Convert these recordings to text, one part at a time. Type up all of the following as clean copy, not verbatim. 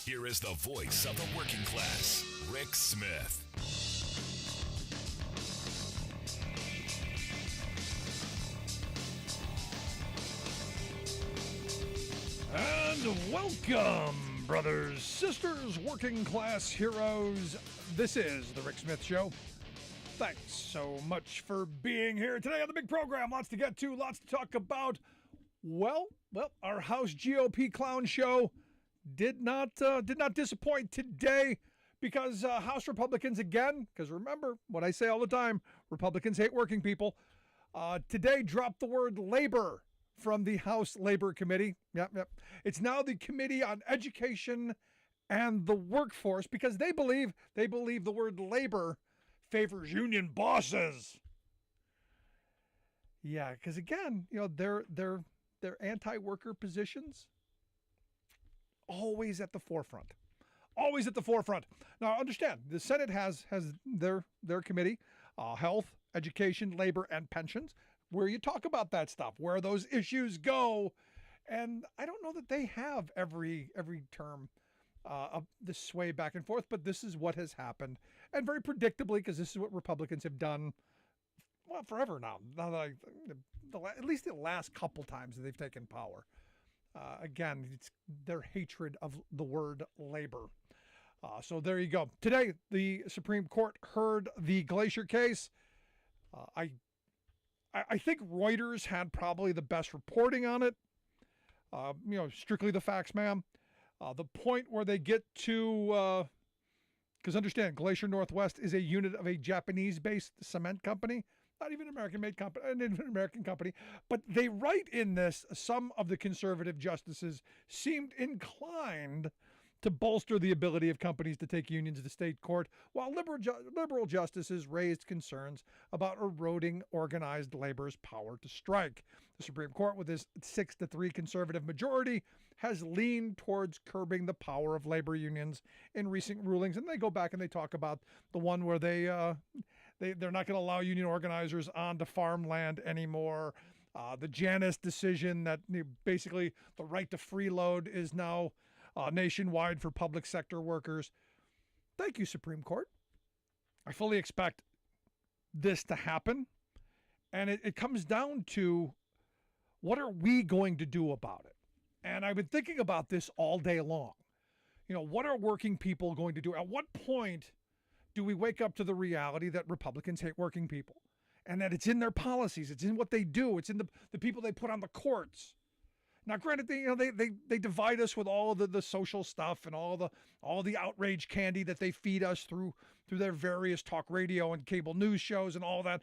Here is the voice of the working class, Rick Smith. And welcome, brothers, sisters, working class heroes. This is the Rick Smith Show. Thanks so much for being here today on the big program. Lots to get to, lots to talk about. Well, our House GOP clown show did not disappoint today because House Republicans again, because remember what I say all the time, Republicans hate working people, today dropped the word labor from the House Labor Committee. Yep. It's now the Committee on Education and the Workforce because they believe the word labor favors union bosses. Yeah, because again, their anti-worker positions always at the forefront. Always at the forefront. Now, understand, the Senate has their committee, health, education, labor, and pensions, where you talk about that stuff, where those issues go. And I don't know that they have every term of the sway back and forth, but this is what has happened. And very predictably, because this is what Republicans have done, well, forever now. At least the last couple times that they've taken power. Again, it's their hatred of the word labor. So there you go. Today, the Supreme Court heard the Glacier case. I think Reuters had probably the best reporting on it. Strictly the facts, ma'am. The point where they get to, because understand, Glacier Northwest is a unit of a Japanese-based cement company, not even an American-made company, an American company. But they write in this, some of the conservative justices seemed inclined to bolster the ability of companies to take unions to state court, while liberal justices raised concerns about eroding organized labor's power to strike. The Supreme Court, with this 6-3 conservative majority, has leaned towards curbing the power of labor unions in recent rulings. And they go back and they talk about the one where they're not going to allow union organizers onto farmland anymore. The Janus decision that basically the right to freeload is now nationwide for public sector workers. Thank you, Supreme Court. I fully expect this to happen. And it comes down to, what are we going to do about it? And I've been thinking about this all day long. What are working people going to do? At what point do we wake up to the reality that Republicans hate working people? And that it's in their policies, it's in what they do, it's in the people they put on the courts. Now, granted, they divide us with all the social stuff and all the outrage candy that they feed us through their various talk radio and cable news shows and all that.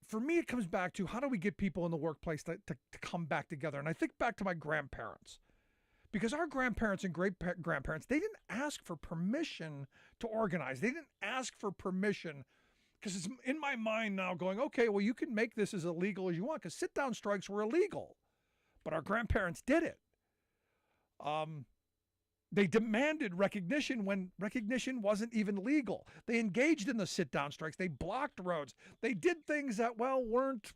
For me, it comes back to, how do we get people in the workplace to come back together? And I think back to my grandparents. Because our grandparents and great-grandparents, they didn't ask for permission to organize. They didn't ask for permission. Because it's in my mind now going, okay, well, you can make this as illegal as you want, because sit-down strikes were illegal. But our grandparents did it. They demanded recognition when recognition wasn't even legal. They engaged in the sit-down strikes. They blocked roads. They did things that, weren't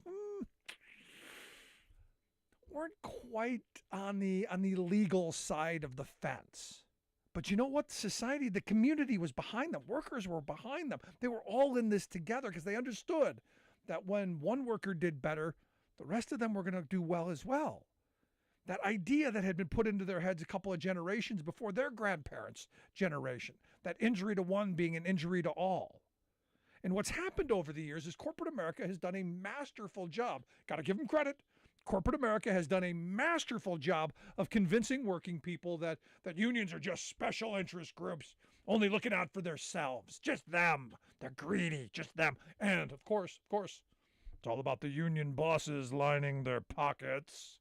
quite on the legal side of the fence. But you know what? Society, the community was behind them. Workers were behind them. They were all in this together because they understood that when one worker did better, the rest of them were going to do well as well. That idea that had been put into their heads a couple of generations before their grandparents' generation, that injury to one being an injury to all. And what's happened over the years is corporate America has done a masterful job. Got to give them credit. Corporate America has done a masterful job of convincing working people that unions are just special interest groups, only looking out for themselves. Just them. They're greedy. Just them. And, of course, it's all about the union bosses lining their pockets.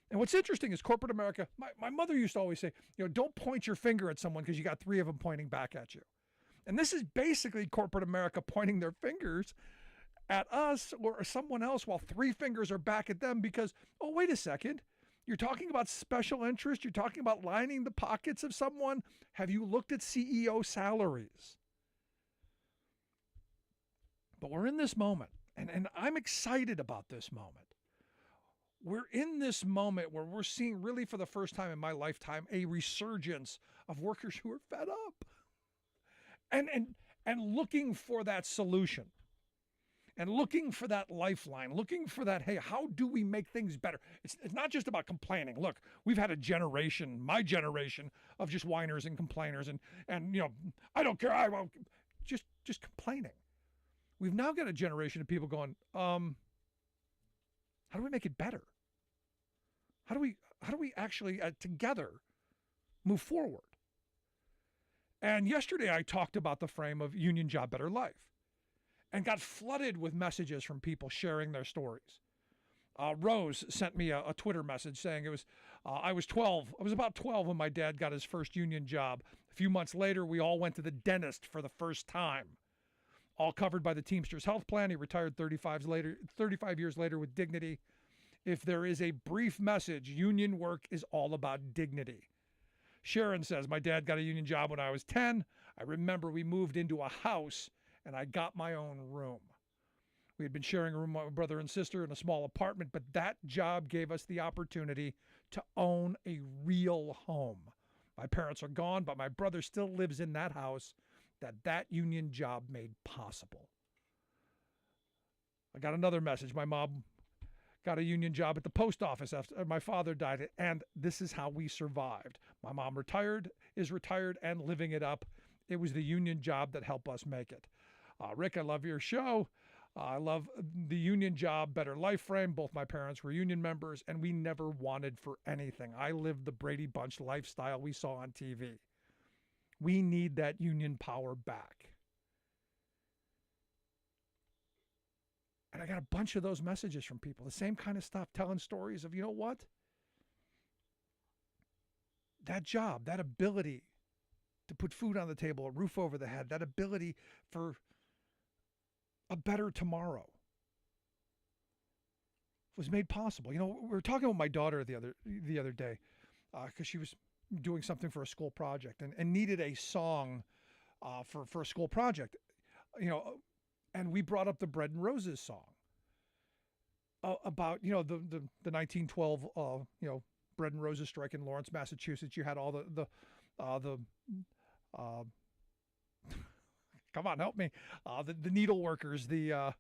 And what's interesting is corporate America, my mother used to always say, don't point your finger at someone because you got three of them pointing back at you. And this is basically corporate America pointing their fingers at us or someone else while three fingers are back at them because, oh, wait a second. You're talking about special interest. You're talking about lining the pockets of someone. Have you looked at CEO salaries? But we're in this moment, and I'm excited about this moment, we're in this moment where we're seeing, really for the first time in my lifetime, a resurgence of workers who are fed up and looking for that solution, and looking for that lifeline, looking for that, hey, how do we make things better? It's not just about complaining. Look, we've had a generation, my generation, of just whiners and complainers and I don't care, I won't, just complaining. We've now got a generation of people going, how do we make it better? How do we actually together move forward? And yesterday I talked about the frame of union job, better life, and got flooded with messages from people sharing their stories. Rose sent me a Twitter message saying it was, I was about 12 when my dad got his first union job. A few months later, we all went to the dentist for the first time. All covered by the Teamsters health plan. He retired 35 years later with dignity. If there is a brief message, union work is all about dignity. Sharon says, my dad got a union job when I was 10. I remember we moved into a house and I got my own room. We had been sharing a room with my brother and sister in a small apartment, but that job gave us the opportunity to own a real home. My parents are gone, but my brother still lives in that house that union job made possible. I got another message. My mom got a union job at the post office after my father died, and this is how we survived. My mom is retired and living it up. It was the union job that helped us make it. Rick, I love your show. I love the union job, better life frame. Both my parents were union members, and we never wanted for anything. I lived the Brady Bunch lifestyle we saw on TV. We need that union power back. And I got a bunch of those messages from people, the same kind of stuff, telling stories of, you know what? That job, that ability to put food on the table, a roof over the head, that ability for a better tomorrow was made possible. We were talking with my daughter the other day because she was doing something for a school project and needed a song for a school project, and we brought up the Bread and Roses song about, the 1912, Bread and Roses strike in Lawrence, Massachusetts. You had all the come on, help me. The needle workers, the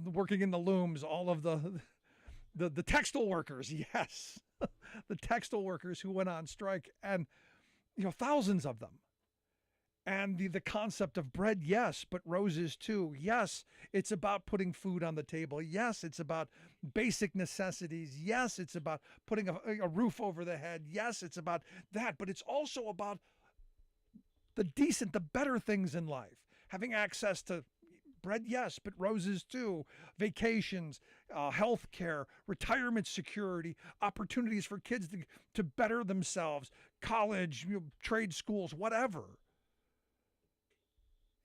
working in the looms, all of the textile workers. Yes. The textile workers who went on strike, and, thousands of them. And the concept of bread, yes, but roses too. Yes, it's about putting food on the table. Yes, it's about basic necessities. Yes, it's about putting a roof over the head. Yes, it's about that, but it's also about the decent, the better things in life. Having access to bread, yes, but roses too. Vacations, health care, retirement security, opportunities for kids to better themselves, college, trade schools, whatever.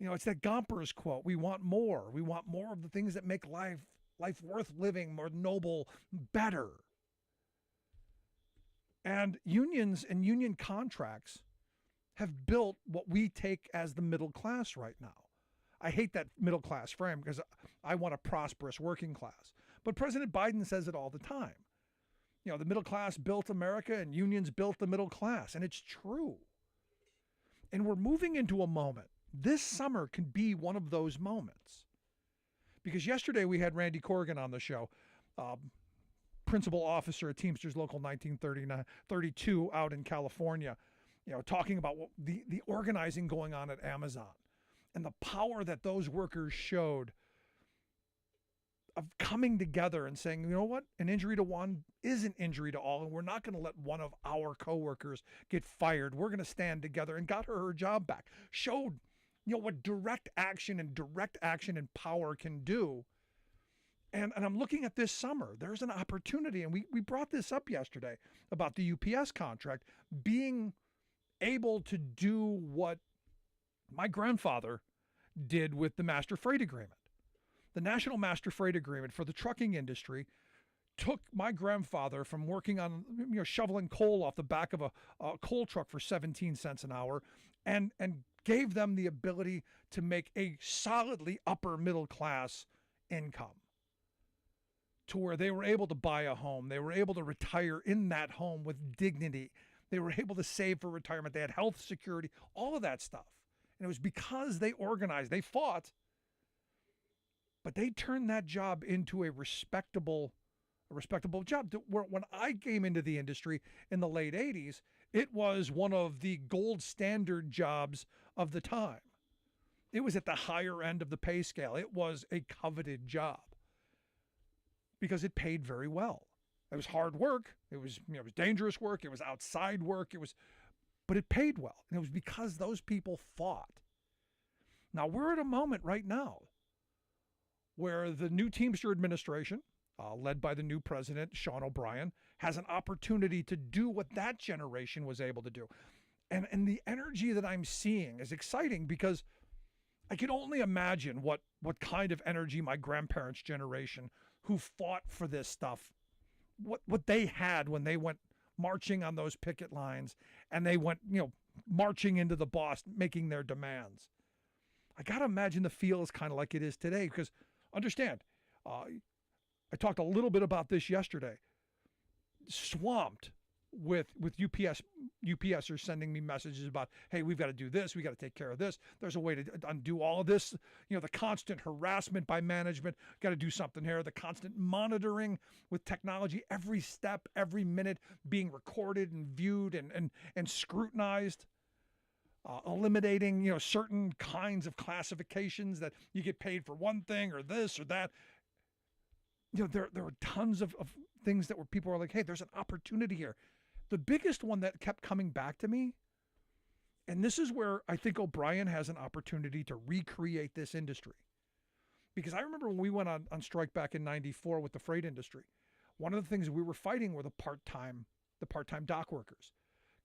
It's that Gompers quote, we want more. We want more of the things that make life worth living, more noble, better. And unions and union contracts have built what we take as the middle class right now. I hate that middle class frame because I want a prosperous working class. But President Biden says it all the time. The middle class built America and unions built the middle class. And it's true. And we're moving into a moment. This summer can be one of those moments. Because yesterday we had Randy Corrigan on the show, principal officer at Teamsters Local 1932 out in California, talking about the organizing going on at Amazon and the power that those workers showed of coming together and saying, you know what, an injury to one is an injury to all, and we're not going to let one of our coworkers get fired. We're going to stand together, and got her job back. Showed, what direct action and power can do. And I'm looking at this summer, there's an opportunity, and we brought this up yesterday about the UPS contract being able to do what my grandfather did with the Master Freight Agreement. The National Master Freight Agreement for the trucking industry took my grandfather from working on, shoveling coal off the back of a coal truck for 17 cents an hour and gave them the ability to make a solidly upper middle class income, to where they were able to buy a home. They were able to retire in that home with dignity. They were able to save for retirement. They had health security, all of that stuff. And it was because they organized, they fought, but they turned that job into a respectable job. Where when I came into the industry in the late 80s, it was one of the gold standard jobs of the time. It was at the higher end of the pay scale. It was a coveted job because it paid very well. It was hard work. It was dangerous work. It was outside work. But it paid well. And it was because those people fought. Now we're at a moment right now where the new Teamster administration, led by the new president, Sean O'Brien, has an opportunity to do what that generation was able to do. And the energy that I'm seeing is exciting because I can only imagine what kind of energy my grandparents' generation, who fought for this stuff, what they had when they went marching on those picket lines and they went, marching into the boss, making their demands. I got to imagine the feel is kind of like it is today because understand, I talked a little bit about this yesterday, swamped with UPSers sending me messages about, hey, we've got to do this. We got to take care of this. There's a way to undo all of this. The constant harassment by management, got to do something here. The constant monitoring with technology, every step, every minute being recorded and viewed and scrutinized. Eliminating, certain kinds of classifications that you get paid for one thing or this or that. There were tons of things that people were like, hey, there's an opportunity here. The biggest one that kept coming back to me, and this is where I think O'Brien has an opportunity to recreate this industry. Because I remember when we went on strike back in 94 with the freight industry, one of the things we were fighting were the part-time dock workers.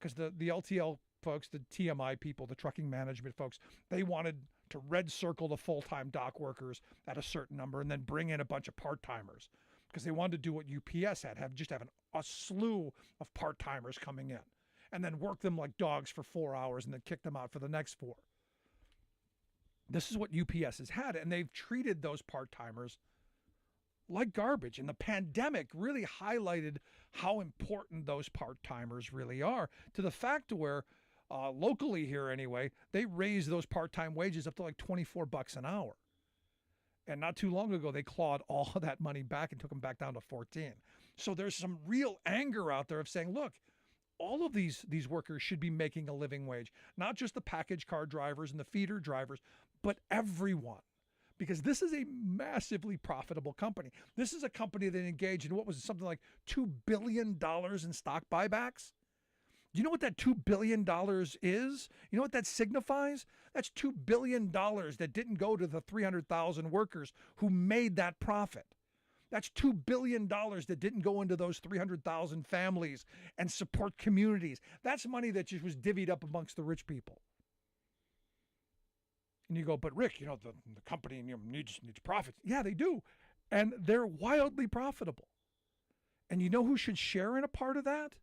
Because the LTL folks, the TMI people, the trucking management folks, they wanted to red circle the full-time dock workers at a certain number and then bring in a bunch of part-timers because they wanted to do what UPS had, have a slew of part-timers coming in and then work them like dogs for 4 hours and then kick them out for the next 4. This is what UPS has had, and they've treated those part-timers like garbage. And the pandemic really highlighted how important those part-timers really are, to the fact to where locally here anyway, they raised those part-time wages up to like $24 an hour. And not too long ago, they clawed all of that money back and took them back down to 14. So there's some real anger out there of saying, look, all of these workers should be making a living wage, not just the package car drivers and the feeder drivers, but everyone. Because this is a massively profitable company. This is a company that engaged in what was something like $2 billion in stock buybacks. Do you know what that $2 billion is? You know what that signifies? That's $2 billion that didn't go to the 300,000 workers who made that profit. That's $2 billion that didn't go into those 300,000 families and support communities. That's money that just was divvied up amongst the rich people. And you go, but Rick, the company needs profits. Yeah, they do. And they're wildly profitable. And you know who should share in a part of that?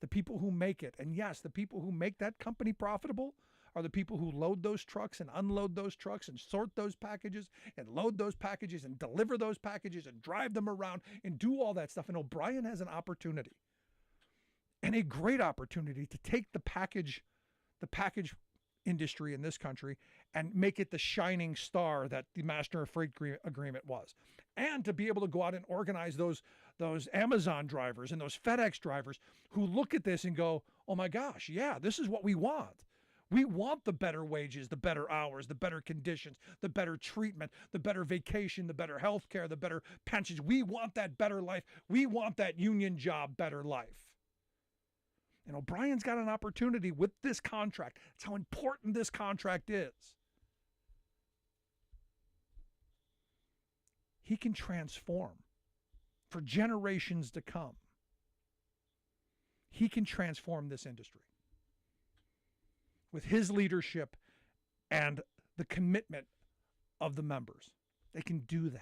The people who make it. And yes, the people who make that company profitable are the people who load those trucks and unload those trucks and sort those packages and load those packages and deliver those packages and drive them around and do all that stuff. And O'Brien has an opportunity, and a great opportunity, to take the package industry in this country and make it the shining star that the Master Freight Agreement was, and to be able to go out and organize those Amazon drivers and those FedEx drivers who look at this and go, oh my gosh, yeah, this is what we want. We want the better wages, the better hours, the better conditions, the better treatment, the better vacation, the better health care, the better pensions. We want that better life. We want that union job better life. And O'Brien's got an opportunity with this contract. That's how important this contract is. He can transform for generations to come. He can transform this industry with his leadership and the commitment of the members. They can do that.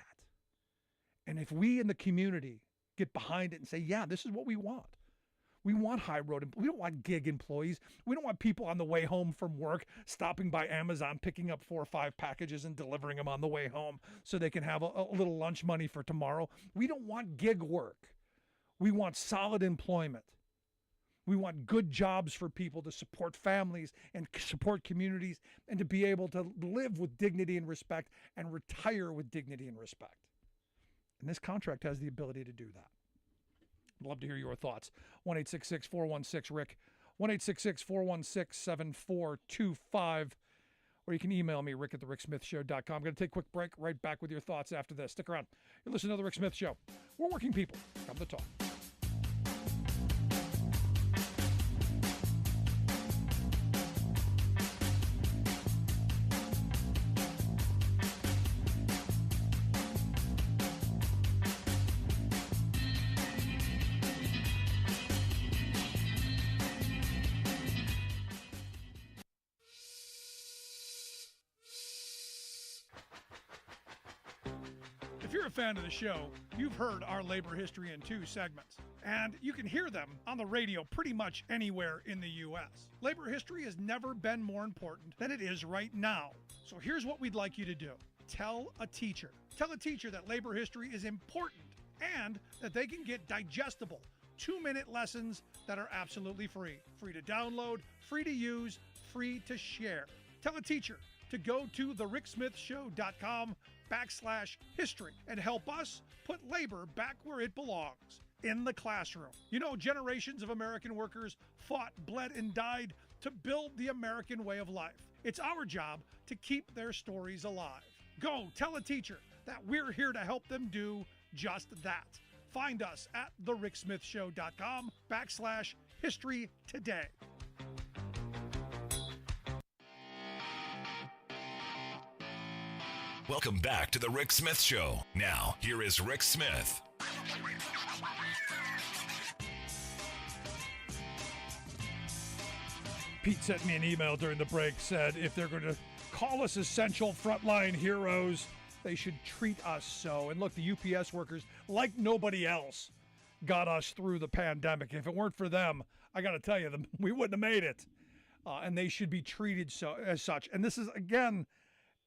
And if we in the community get behind it and say, yeah, this is what we want. We want high road. We don't want gig employees. We don't want people on the way home from work stopping by Amazon, picking up 4 or 5 packages and delivering them on the way home so they can have a little lunch money for tomorrow. We don't want gig work. We want solid employment. We want good jobs for people to support families and support communities and to be able to live with dignity and respect and retire with dignity and respect. And this contract has the ability to do that. I'd love to hear your thoughts. 1-866-416-RICK, 1-866-416-7425, or you can email me, rick@thericksmithshow.com. I'm going to take a quick break, right back with your thoughts after this. Stick around. You're listening to The Rick Smith Show. We're working people. Come to talk. If you're a fan of the show, you've heard our labor history in 2 segments, and you can hear them on the radio pretty much anywhere in the U.S. Labor history has never been more important than it is right now. So here's what we'd like you to do. Tell a teacher. Tell a teacher that labor history is important and that they can get digestible 2-minute lessons that are absolutely free. Free to download, free to use, free to share. Tell a teacher to go to thericksmithshow.com/history and help us put labor back where it belongs, in the classroom. You know, generations of American workers fought, bled, and died to build the American way of life. It's our job to keep their stories alive. Go tell a teacher that we're here to help them do just that. Find us at thericksmithshow.com/history today. Welcome back to The Rick Smith Show. Now, here is Rick Smith. Pete sent me an email during the break, said if they're going to call us essential frontline heroes, they should treat us so. And look, the UPS workers, like nobody else, got us through the pandemic. If it weren't for them, I got to tell you, we wouldn't have made it. And they should be treated so as such. And this is, again,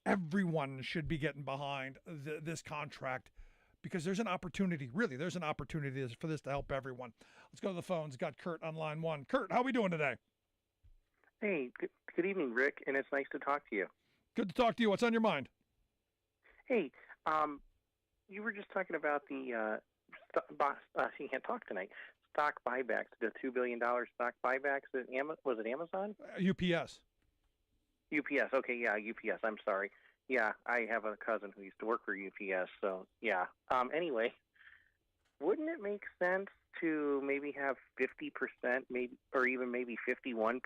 everyone should be getting behind this contract because there's an opportunity. Really, there's an opportunity for this to help everyone. Let's go to the phones. Got Kurt on line 1. Kurt, how are we doing today? Hey, good evening, Rick, and it's nice to talk to you. Good to talk to you. What's on your mind? Hey, you were just talking about the you can't talk tonight. Stock buybacks, the $2 billion stock buybacks. Was it Amazon? UPS. UPS. Okay, yeah, UPS. I'm sorry. Yeah, I have a cousin who used to work for UPS, so yeah. Anyway, wouldn't it make sense to maybe have 50%, maybe, or even maybe 51%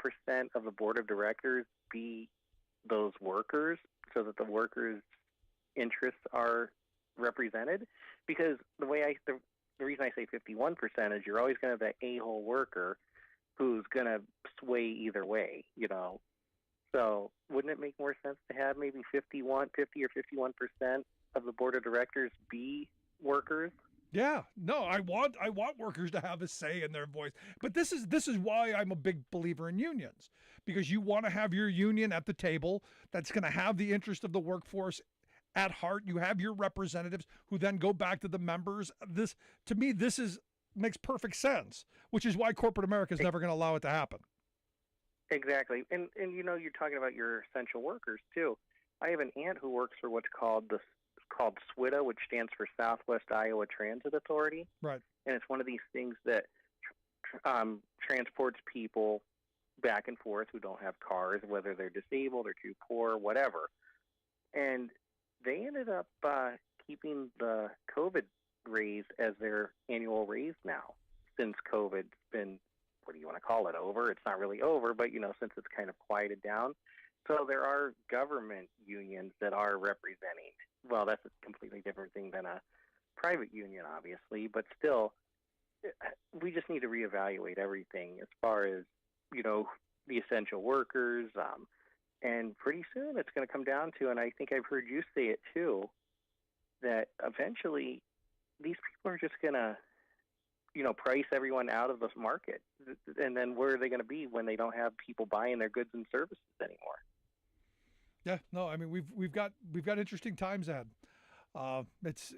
of the board of directors be those workers, so that the workers' interests are represented? Because the reason I say 51% is you're always going to have that a-hole worker who's going to sway either way, you know. So wouldn't it make more sense to have maybe 50 or 51% of the board of directors be workers? Yeah, no, I want workers to have a say in their voice. But this is why I'm a big believer in unions, because you want to have your union at the table that's going to have the interest of the workforce at heart. You have your representatives who then go back to the members. This, to me, makes perfect sense, which is why corporate America is never going to allow it to happen. Exactly. And you know, you're talking about your essential workers too. I have an aunt who works for what's called SWITA, which stands for Southwest Iowa Transit Authority. Right. And it's one of these things that transports people back and forth who don't have cars, whether they're disabled or too poor, whatever. And they ended up keeping the COVID raise as their annual raise now, since COVID's been, what do you want to call it, over? It's not really over, but, you know, since it's kind of quieted down. So there are government unions that are representing. Well, that's a completely different thing than a private union, obviously, but still, we just need to reevaluate everything as far as, you know, the essential workers. And pretty soon it's going to come down to, and I think I've heard you say it too, that eventually these people are just going to price everyone out of the market. And then where are they going to be when they don't have people buying their goods and services anymore? Yeah, no, I mean we've got interesting times ahead. It's,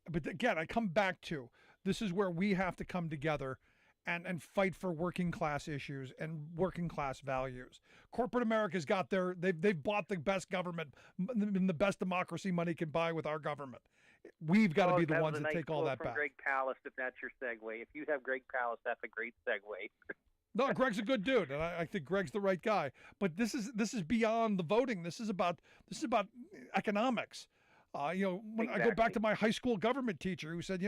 but again, I come back to this is where we have to come together and fight for working class issues and working class values. Corporate America's got they've bought the best government, the best democracy money can buy with our government. We've got to be the ones that take all that back. Greg Palast, if that's your segue. If you have Greg Palast, that's a great segue. No, Greg's a good dude, and I think Greg's the right guy. But this is beyond the voting. This is about economics. When I go back to my high school government teacher who said,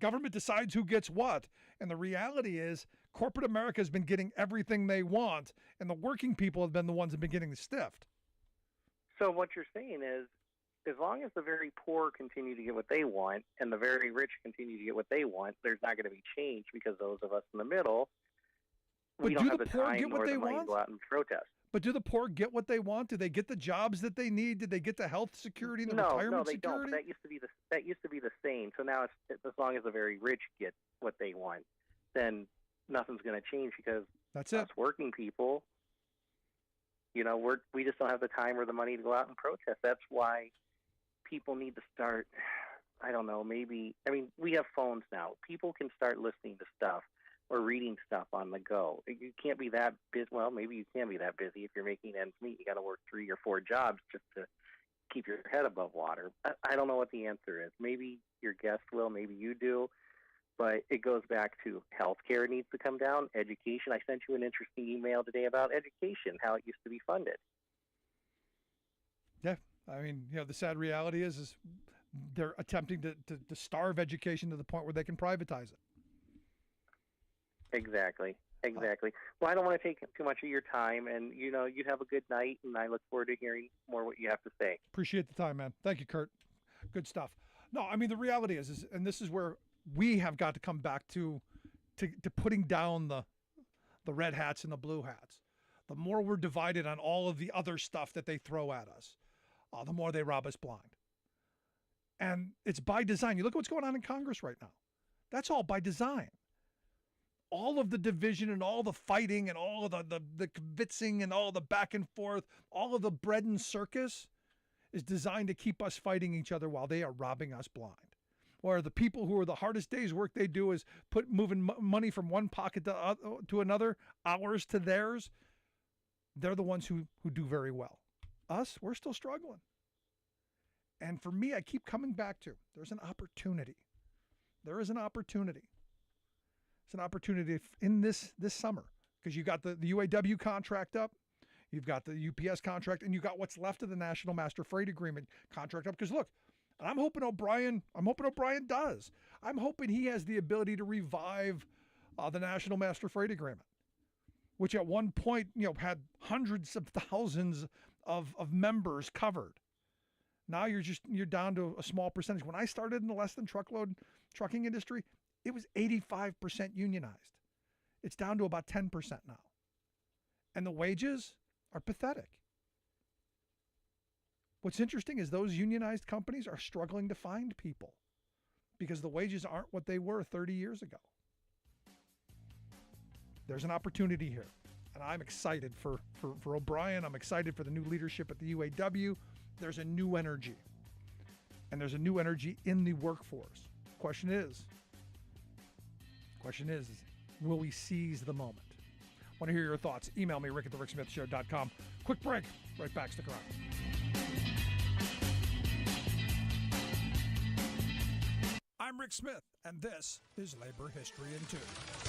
government decides who gets what. And the reality is corporate America has been getting everything they want, and the working people have been the ones that have been getting the stiffed. So what you're saying is, as long as the very poor continue to get what they want and the very rich continue to get what they want, there's not going to be change, because those of us in the middle, we don't have the time nor the money to go out and protest. But do the poor get what they want? Do they get the jobs that they need? Did they get the health security and the retirement security? No, they don't. That used to be the same. So now it's as long as the very rich get what they want, then nothing's going to change, because that's us working people, we just don't have the time or the money to go out and protest. That's why people need to start. I don't know. We have phones now. People can start listening to stuff or reading stuff on the go. You can't be that busy. Well, maybe you can be that busy if you're making ends meet. You got to work 3 or 4 jobs just to keep your head above water. I don't know what the answer is. Maybe your guest will, maybe you do, but it goes back to healthcare needs to come down, education. I sent you an interesting email today about education, how it used to be funded. Yeah, I mean, the sad reality is they're attempting to starve education to the point where they can privatize it. Exactly. Well, I don't want to take too much of your time, and you have a good night, and I look forward to hearing more what you have to say. Appreciate the time, man. Thank you, Kurt. Good stuff. No, I mean, the reality is, and this is where we have got to come back to putting down the red hats and the blue hats. The more we're divided on all of the other stuff that they throw at us, the more they rob us blind. And it's by design. You look at what's going on in Congress right now. That's all by design. All of the division and all the fighting and all of the convincing and all the back and forth, all of the bread and circus is designed to keep us fighting each other while they are robbing us blind. Or the people who are the hardest day's work they do is moving money from one pocket to another, ours to theirs. They're the ones who do very well. Us, we're still struggling. And for me, I keep coming back to, there's an opportunity. There is an opportunity. It's an opportunity in this summer, because you got the UAW contract up, you've got the UPS contract, and you got what's left of the National Master Freight Agreement contract up. Because look, I'm hoping O'Brien does. I'm hoping he has the ability to revive the National Master Freight Agreement, which at one point had hundreds of thousands of members covered. Now you're down to a small percentage. When I started in the less than truckload trucking industry, it was 85% unionized. It's down to about 10% now. And the wages are pathetic. What's interesting is those unionized companies are struggling to find people because the wages aren't what they were 30 years ago. There's an opportunity here. And I'm excited for O'Brien. I'm excited for the new leadership at the UAW. There's a new energy. And there's a new energy in the workforce. Question is, will we seize the moment? Want to hear your thoughts? Email me, rick@thericksmithshow.com. Quick break. Right back. Stick around. I'm Rick Smith, and this is Labor History in 2.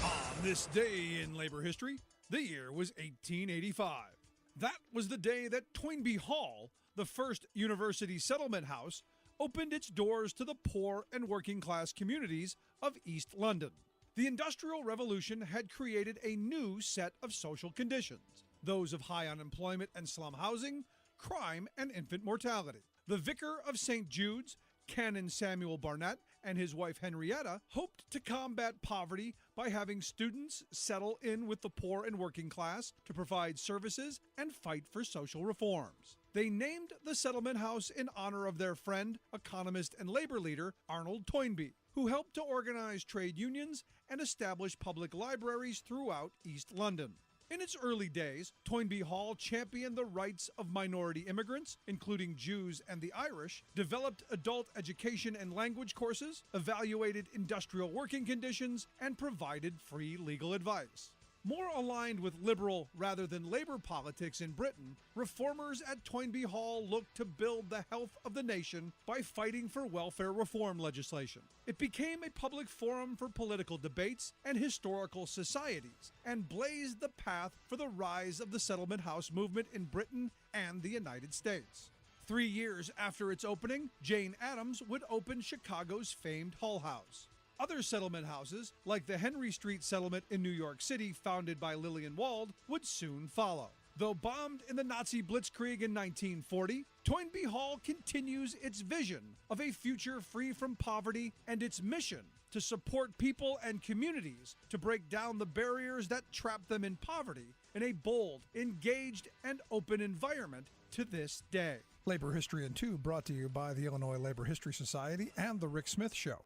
On this day in labor history, the year was 1885. That was the day that Toynbee Hall, the first university settlement house, opened its doors to the poor and working class communities of East London. The Industrial Revolution had created a new set of social conditions, those of high unemployment and slum housing, crime, and infant mortality. The vicar of St. Jude's, Canon Samuel Barnett, and his wife Henrietta hoped to combat poverty by having students settle in with the poor and working class to provide services and fight for social reforms. They named the settlement house in honor of their friend, economist, and labor leader Arnold Toynbee, who helped to organize trade unions and establish public libraries throughout East London. In its early days, Toynbee Hall championed the rights of minority immigrants, including Jews and the Irish, developed adult education and language courses, evaluated industrial working conditions, and provided free legal advice. More aligned with liberal rather than labor politics in Britain, reformers at Toynbee Hall looked to build the health of the nation by fighting for welfare reform legislation. It became a public forum for political debates and historical societies, and blazed the path for the rise of the settlement house movement in Britain and the United States. 3 years after its opening, Jane Addams would open Chicago's famed Hull House. Other settlement houses, like the Henry Street Settlement in New York City, founded by Lillian Wald, would soon follow. Though bombed in the Nazi Blitzkrieg in 1940, Toynbee Hall continues its vision of a future free from poverty and its mission to support people and communities to break down the barriers that trap them in poverty in a bold, engaged, and open environment to this day. Labor History in 2 brought to you by the Illinois Labor History Society and The Rick Smith Show.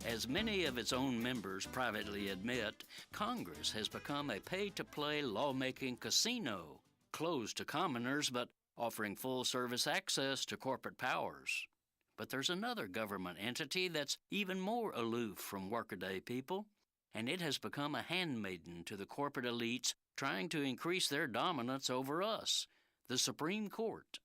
As many of its own members privately admit, Congress has become a pay-to-play lawmaking casino, closed to commoners but offering full-service access to corporate powers. But there's another government entity that's even more aloof from workaday people, and it has become a handmaiden to the corporate elites trying to increase their dominance over us, the Supreme Court.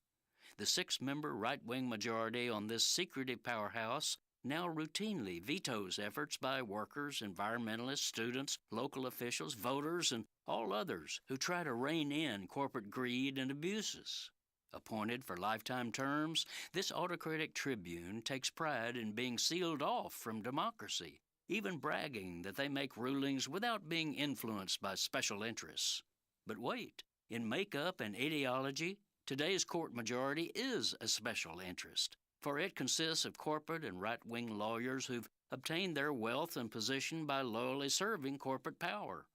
The 6-member right-wing majority on this secretive powerhouse now routinely vetoes efforts by workers, environmentalists, students, local officials, voters, and all others who try to rein in corporate greed and abuses. Appointed for lifetime terms, this autocratic tribune takes pride in being sealed off from democracy, even bragging that they make rulings without being influenced by special interests. But wait, in makeup and ideology, today's court majority is a special interest, for it consists of corporate and right-wing lawyers who've obtained their wealth and position by loyally serving corporate power.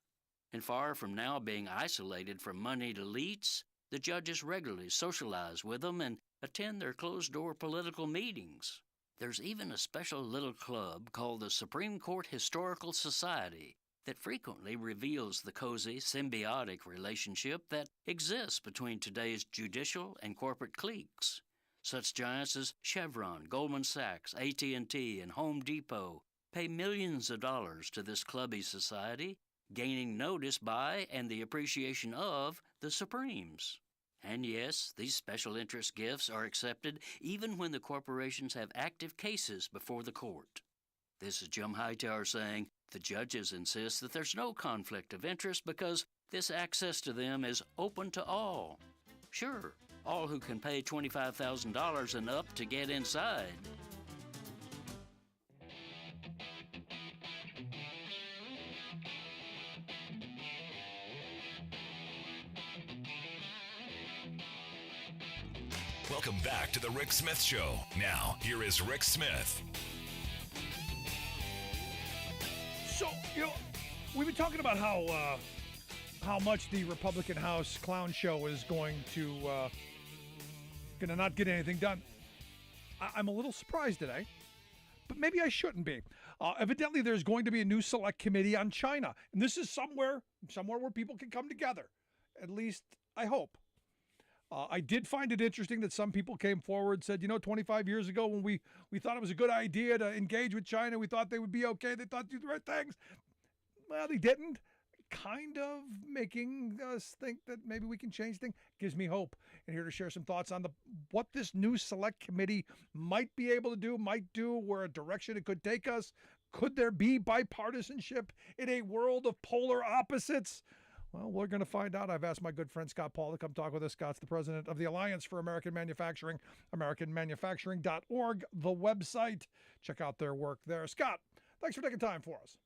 And far from now being isolated from moneyed elites, the judges regularly socialize with them and attend their closed-door political meetings. There's even a special little club called the Supreme Court Historical Society that frequently reveals the cozy, symbiotic relationship that exists between today's judicial and corporate cliques. Such giants as Chevron, Goldman Sachs, AT&T, and Home Depot pay millions of dollars to this clubby society, gaining notice by and the appreciation of the Supremes. And yes, these special interest gifts are accepted even when the corporations have active cases before the court. This is Jim Hightower saying the judges insist that there's no conflict of interest because this access to them is open to all. Sure, all who can pay $25,000 and up to get inside. Welcome back to the Rick Smith Show. Now, here is Rick Smith. So, we've been talking about how much the Republican House clown show is going to not get anything done. I'm a little surprised today, but maybe I shouldn't be. Evidently, there's going to be a new select committee on China, and this is somewhere where people can come together. At least, I hope. I did find it interesting that some people came forward and said, 25 years ago when we thought it was a good idea to engage with China, we thought they would be okay, they thought they'd do the right things. Well, they didn't. Kind of making us think that maybe we can change things. Gives me hope. And here to share some thoughts on what this new select committee might be able to do, where a direction it could take us. Could there be bipartisanship in a world of polar opposites? Well, we're going to find out. I've asked my good friend Scott Paul to come talk with us. Scott's the president of the Alliance for American Manufacturing, AmericanManufacturing.org, the website. Check out their work there. Scott, thanks for taking time for us.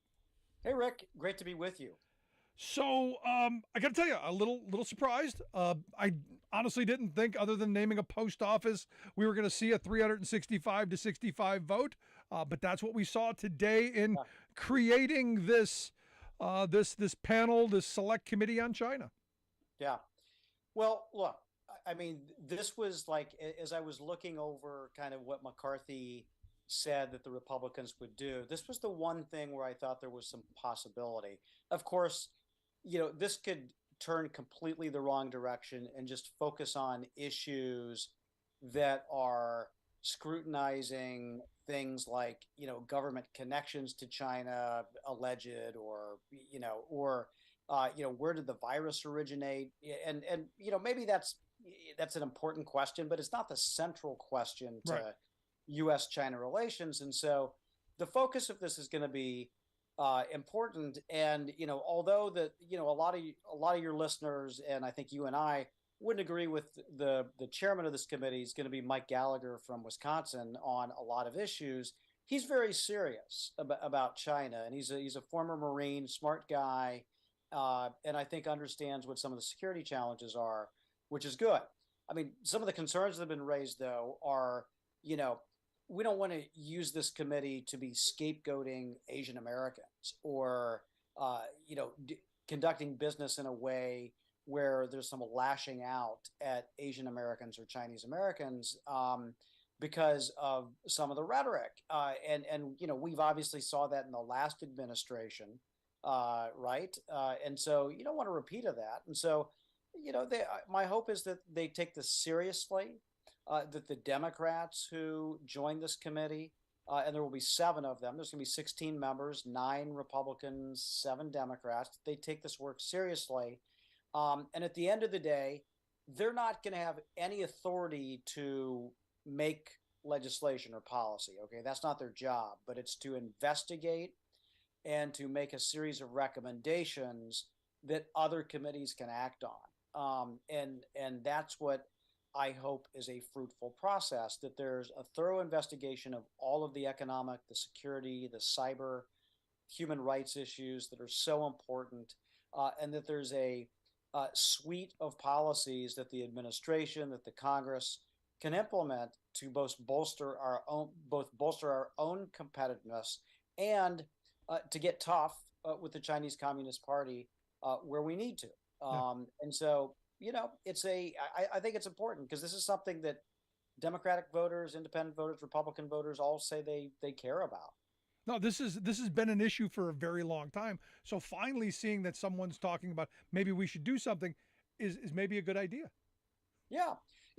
Hey, Rick. Great to be with you. So I got to tell you, a little surprised. I honestly didn't think, other than naming a post office, we were going to see a 365 to 65 vote. But that's what we saw today in creating this this panel, this select committee on China. Yeah. Well, look, I mean, this was like, as I was looking over kind of what McCarthy said that the Republicans would do, this was the one thing where I thought there was some possibility. Of course, this could turn completely the wrong direction and just focus on issues that are scrutinizing things like, government connections to China, alleged, or, where did the virus originate? And maybe that's an important question, but it's not the central question to Right. U.S.-China relations. And so the focus of this is going to be important. And although a lot of your listeners, and I think you and I wouldn't agree with the chairman of this committee is going to be Mike Gallagher from Wisconsin on a lot of issues. He's very serious about China, and he's a former Marine, smart guy, and I think understands what some of the security challenges are, which is good. I mean, some of the concerns that have been raised, though, are, we don't want to use this committee to be scapegoating Asian Americans or, conducting business in a way where there's some lashing out at Asian Americans or Chinese Americans because of some of the rhetoric. And we've obviously saw that in the last administration, right? And so you don't want a repeat of that. And so, my hope is that they take this seriously, that the Democrats who join this committee, and there will be 7 of them, there's going to be 16 members, 9 Republicans, 7 Democrats, they take this work seriously. And at the end of the day, they're not going to have any authority to make legislation or policy. Okay, that's not their job, but it's to investigate and to make a series of recommendations that other committees can act on. And that's what I hope is a fruitful process, that there's a thorough investigation of all of the economic, the security, the cyber, human rights issues that are so important, and that there's a suite of policies that the administration, that the Congress can implement to both bolster our own competitiveness and to get tough with the Chinese Communist Party where we need to. And so, I think it's important because this is something that Democratic voters, independent voters, Republican voters all say they care about. No, this has been an issue for a very long time. So finally seeing that someone's talking about maybe we should do something is maybe a good idea. Yeah,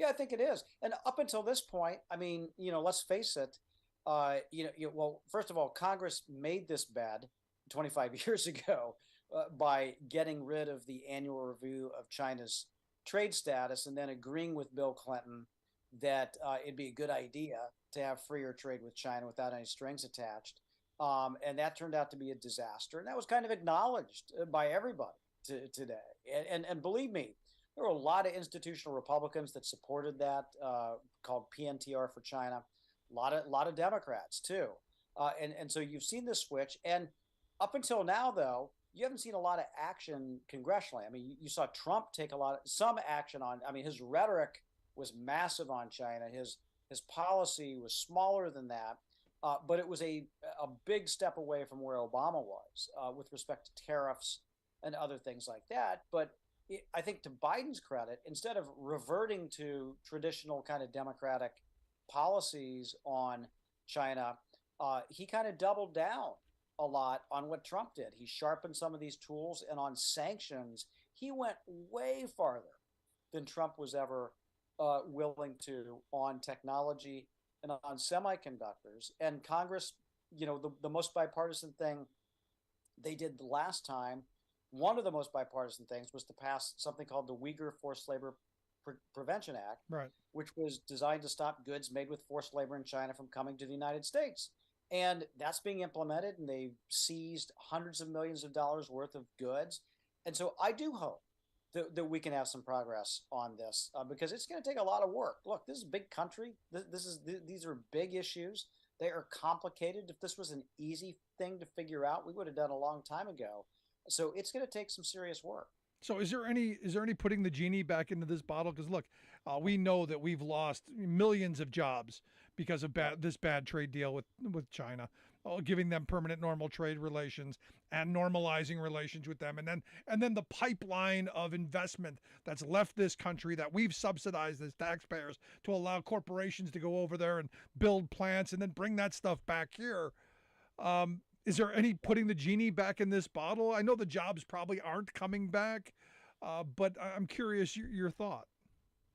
I think it is. And up until this point, I mean, let's face it. Well, first of all, Congress made this bed 25 years ago by getting rid of the annual review of China's trade status and then agreeing with Bill Clinton that it'd be a good idea to have freer trade with China without any strings attached. And that turned out to be a disaster. And that was kind of acknowledged by everybody today. And believe me, there were a lot of institutional Republicans that supported that, called PNTR for China. A lot of Democrats too. And so you've seen this switch. And up until now, though, you haven't seen a lot of action congressionally. I mean, you saw Trump take some action on. I mean, his rhetoric was massive on China. His policy was smaller than that. But it was a big step away from where Obama was with respect to tariffs and other things like that. But I think to Biden's credit, instead of reverting to traditional kind of Democratic policies on China, he kind of doubled down a lot on what Trump did. He sharpened some of these tools, and on sanctions, he went way farther than Trump was ever willing to on technology and on semiconductors. And Congress, the most bipartisan thing they did the last time, one of the most bipartisan things was to pass something called the Uyghur Forced Labor Prevention Act, Right. which was designed to stop goods made with forced labor in China from coming to the United States. And that's being implemented, and they've seized hundreds of millions of dollars worth of goods. And so I do hope that we can have some progress on this because it's going to take a lot of work. Look, this is a big country. These are big issues. They are complicated. If this was an easy thing to figure out, we would have done a long time ago. So it's going to take some serious work. So is there any putting the genie back into this bottle? Because look, we know that we've lost millions of jobs because of this bad trade deal with China. giving them permanent normal trade relations and normalizing relations with them, and then the pipeline of investment that's left this country that we've subsidized as taxpayers to allow corporations to go over there and build plants and then bring that stuff back here. Is there any putting the genie back in this bottle? I know the jobs probably aren't coming back, but I'm curious your thought.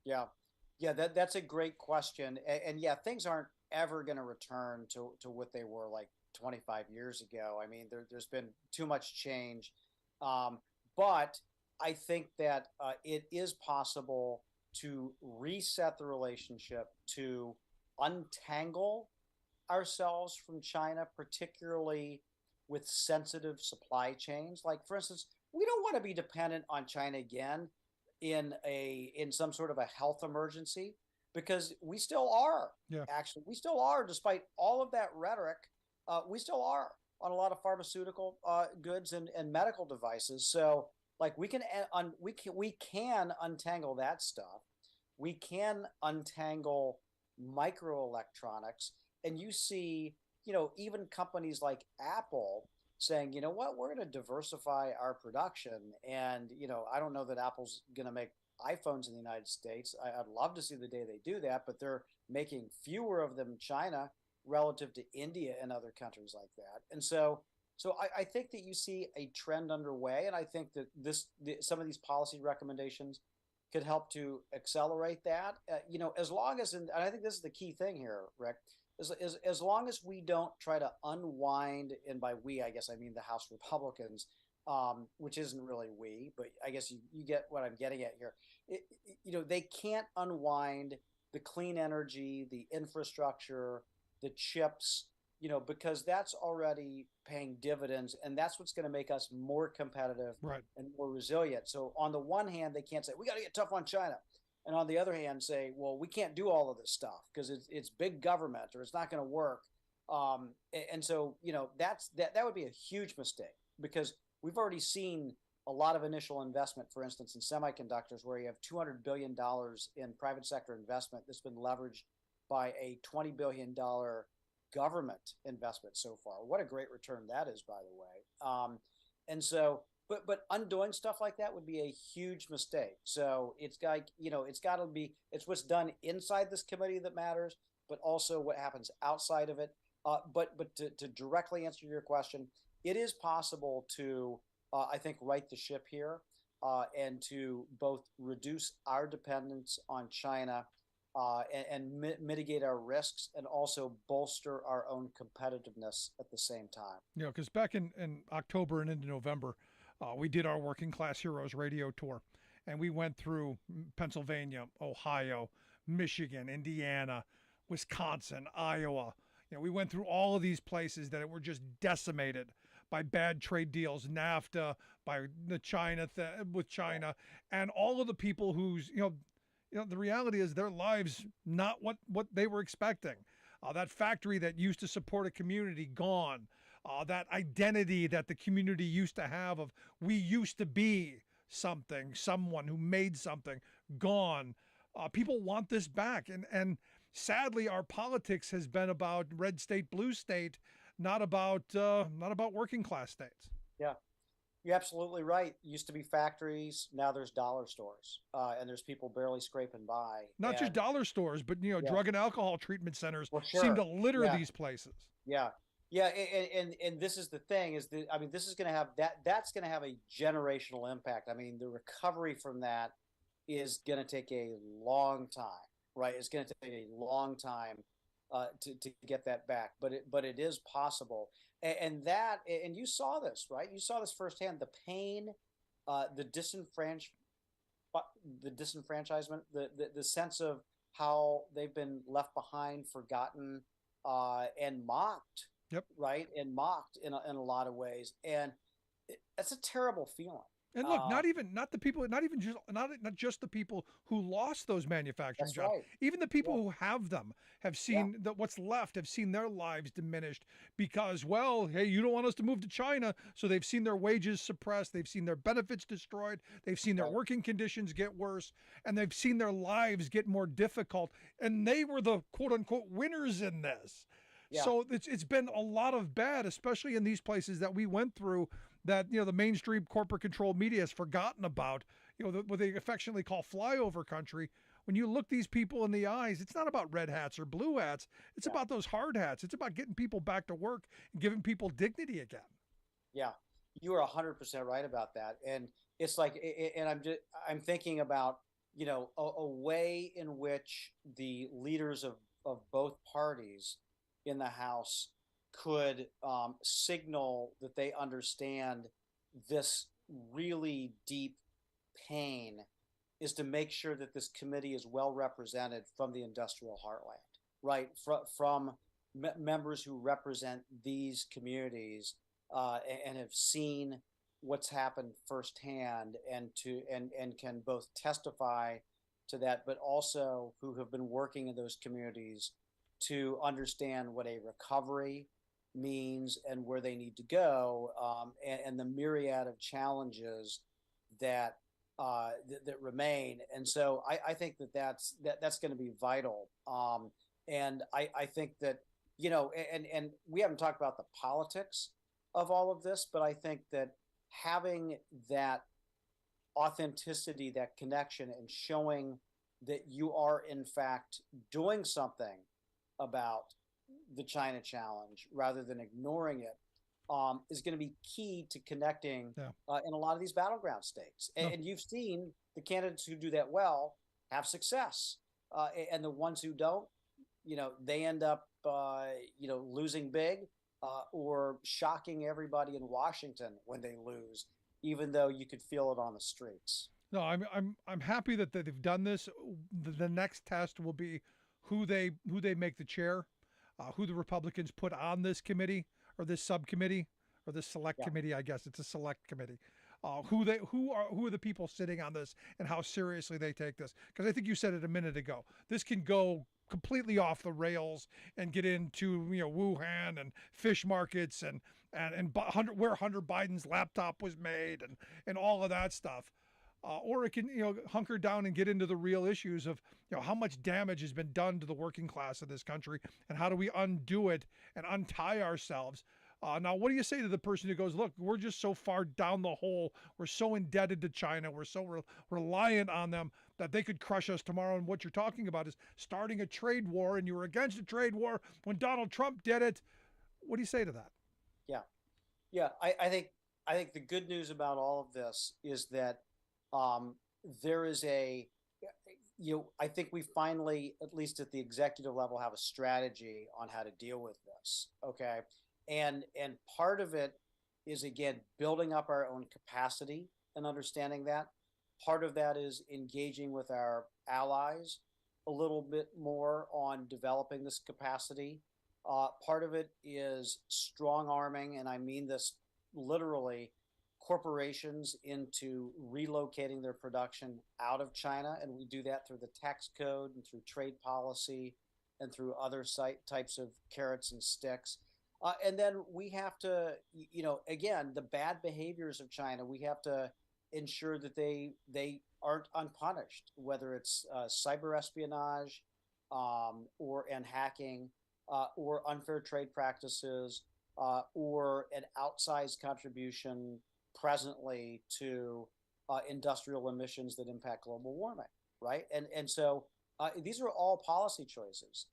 Yeah, yeah, that's a great question, and yeah, things aren't ever going to return to what they were like 25 years ago. I mean, there's been too much change, but I think that it is possible to reset the relationship, to untangle ourselves from China, particularly with sensitive supply chains. Like, for instance, we don't want to be dependent on China again in some sort of a health emergency, because we still are. Yeah. Actually, we still are, despite all of that rhetoric. We still are on a lot of pharmaceutical goods and medical devices. So, like, we can untangle that stuff. We can untangle microelectronics, and you see, even companies like Apple saying, you know what, we're going to diversify our production. And, I don't know that Apple's going to make iPhones in the United States. I'd love to see the day they do that, but they're making fewer of them in China relative to India and other countries like that. And so I think that you see a trend underway, and I think that some of these policy recommendations could help to accelerate that. As long as, and I think this is the key thing here, Rick, as long as we don't try to unwind, and by we, I guess I mean the House Republicans, which isn't really we, but I guess you get what I'm getting at here. They can't unwind the clean energy, the infrastructure, the chips, because that's already paying dividends, and that's what's going to make us more competitive, Right, and more resilient. So on the one hand, they can't say, we got to get tough on China. And on the other hand, say, well, we can't do all of this stuff because it's big government, or it's not going to work. And so, that would be a huge mistake, because we've already seen a lot of initial investment, for instance, in semiconductors, where you have $200 billion in private sector investment that's been leveraged by a $20 billion government investment so far. What a great return that is, by the way. And so, but undoing stuff like that would be a huge mistake. So it's it's what's done inside this committee that matters, but also what happens outside of it. But to directly answer your question, it is possible to, I think, right the ship here, and to both reduce our dependence on China, and mitigate our risks, and also bolster our own competitiveness at the same time. Because back in October and into November, we did our Working Class Heroes radio tour, and we went through Pennsylvania, Ohio, Michigan, Indiana, Wisconsin, Iowa. We went through all of these places that were just decimated by bad trade deals, NAFTA, by the with China, and all of the people whose, the reality is their lives not what they were expecting. That factory that used to support a community, gone. That identity that the community used to have of, we used to be someone who made something, gone. People want this back. And sadly, our politics has been about red state, blue state, not about working class states. Yeah, you're absolutely right. Used to be factories. Now there's dollar stores, and there's people barely scraping by. Not just dollar stores, but drug and alcohol treatment centers sure. seem to litter these places. Yeah. Yeah, and this is the thing, is that, I mean, this is going to have that's going to have a generational impact. I mean, the recovery from that is going to take a long time, right? It's going to take a long time to get that back, but it is possible. And you saw this, right? You saw this firsthand, the pain, the disenfranchisement, the sense of how they've been left behind, forgotten, and mocked. Yep. Right. And mocked in a lot of ways. And that's a terrible feeling. And look, not just the people who lost those manufacturing jobs. Right. Even the people who have them have seen that what's left, have seen their lives diminished because, well, hey, you don't want us to move to China. So they've seen their wages suppressed. They've seen their benefits destroyed. They've seen their working conditions get worse, and they've seen their lives get more difficult. And they were the quote unquote winners in this. Yeah. So it's been a lot of bad, especially in these places that we went through that, the mainstream corporate controlled media has forgotten about, what they affectionately call flyover country. When you look these people in the eyes, it's not about red hats or blue hats. It's Yeah. about those hard hats. It's about getting people back to work and giving people dignity again. Yeah, you are 100% right about that. And it's like, and I'm thinking about, a way in which the leaders of both parties in the House could signal that they understand this really deep pain is to make sure that this committee is well represented from the industrial heartland, right? From members who represent these communities and have seen what's happened firsthand and can both testify to that, but also who have been working in those communities to understand what a recovery means and where they need to go, and the myriad of challenges that that remain. And so I think that's going to be vital. And I think that, and we haven't talked about the politics of all of this, but I think that having that authenticity, that connection, and showing that you are in fact doing something about the China challenge rather than ignoring it, is going to be key to connecting in a lot of these battleground states. And you've seen the candidates who do that well have success, and the ones who don't, they end up, losing big, or shocking everybody in Washington when they lose, even though you could feel it on the streets. No, I'm happy that they've done this. The next test will be who they make the chair, who the Republicans put on this committee or this subcommittee or this select committee. I guess it's a select committee. Who are the people sitting on this and how seriously they take this? Because I think you said it a minute ago. This can go completely off the rails and get into Wuhan and fish markets and where Hunter Biden's laptop was made and all of that stuff. Or it can hunker down and get into the real issues of how much damage has been done to the working class of this country and how do we undo it and untie ourselves. Now, what do you say to the person who goes, look, we're just so far down the hole. We're so indebted to China. We're so reliant on them that they could crush us tomorrow. And what you're talking about is starting a trade war, and you were against a trade war when Donald Trump did it. What do you say to that? Yeah. Yeah. I think the good news about all of this is that there is I think we finally, at least at the executive level, have a strategy on how to deal with this. Okay. And part of it is, again, building up our own capacity and understanding that. Part of that is engaging with our allies a little bit more on developing this capacity. Part of it is strong arming, and I mean this literally, corporations into relocating their production out of China. And we do that through the tax code and through trade policy and through other types of carrots and sticks. And then we have to, again, the bad behaviors of China, we have to ensure that they aren't unpunished, whether it's cyber espionage and hacking, or unfair trade practices, or an outsized contribution presently to industrial emissions that impact global warming, right? And so these are all policy choices,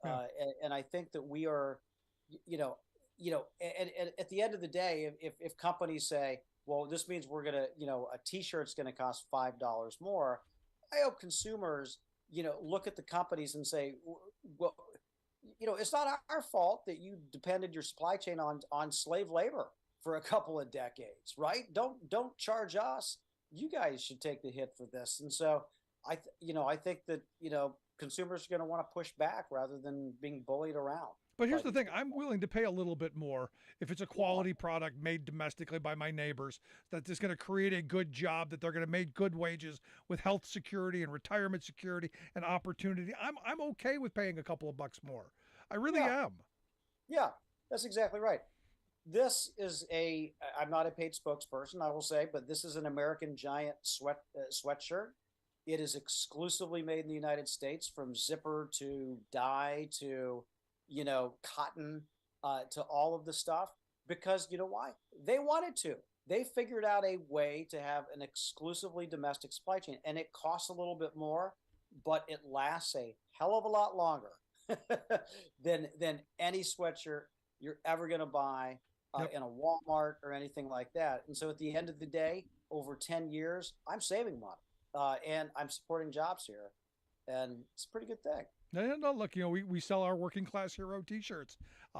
and I think that we are, and at the end of the day, if companies say, well, this means we're gonna, a T-shirt's gonna cost $5 more, I hope consumers, look at the companies and say, well, it's not our fault that you depended your supply chain on slave labor for a couple of decades, right? Don't charge us. You guys should take the hit for this. And so I think that, consumers are going to want to push back rather than being bullied around. But here's the thing. I'm willing to pay a little bit more if it's a quality product made domestically by my neighbors that is going to create a good job, that they're going to make good wages with health security and retirement security and opportunity. I'm okay with paying a couple of bucks more. I really am. Yeah, that's exactly right. This is I'm not a paid spokesperson, I will say, but this is an American Giant sweatshirt. It is exclusively made in the United States, from zipper to dye to, cotton. to all of the stuff because you know why? They wanted to. They figured out a way to have an exclusively domestic supply chain, and it costs a little bit more, but it lasts a hell of a lot longer than any sweatshirt you're ever going to buy in a Walmart or anything like that. And so at the end of the day, over 10 years, I'm saving money and I'm supporting jobs here. And it's a pretty good thing. No, look, we sell our working class hero T-shirts.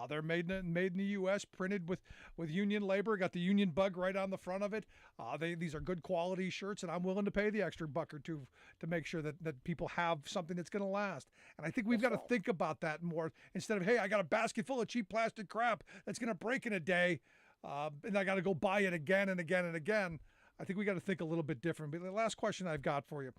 They're made in the U.S., printed with union labor. Got the union bug right on the front of it. These are good quality shirts, and I'm willing to pay the extra buck or two to make sure that people have something that's going to last. And I think we've got to think about that more instead of, hey, I got a basket full of cheap plastic crap that's going to break in a day, and I got to go buy it again and again and again. I think we got to think a little bit different. But the last question I've got for you,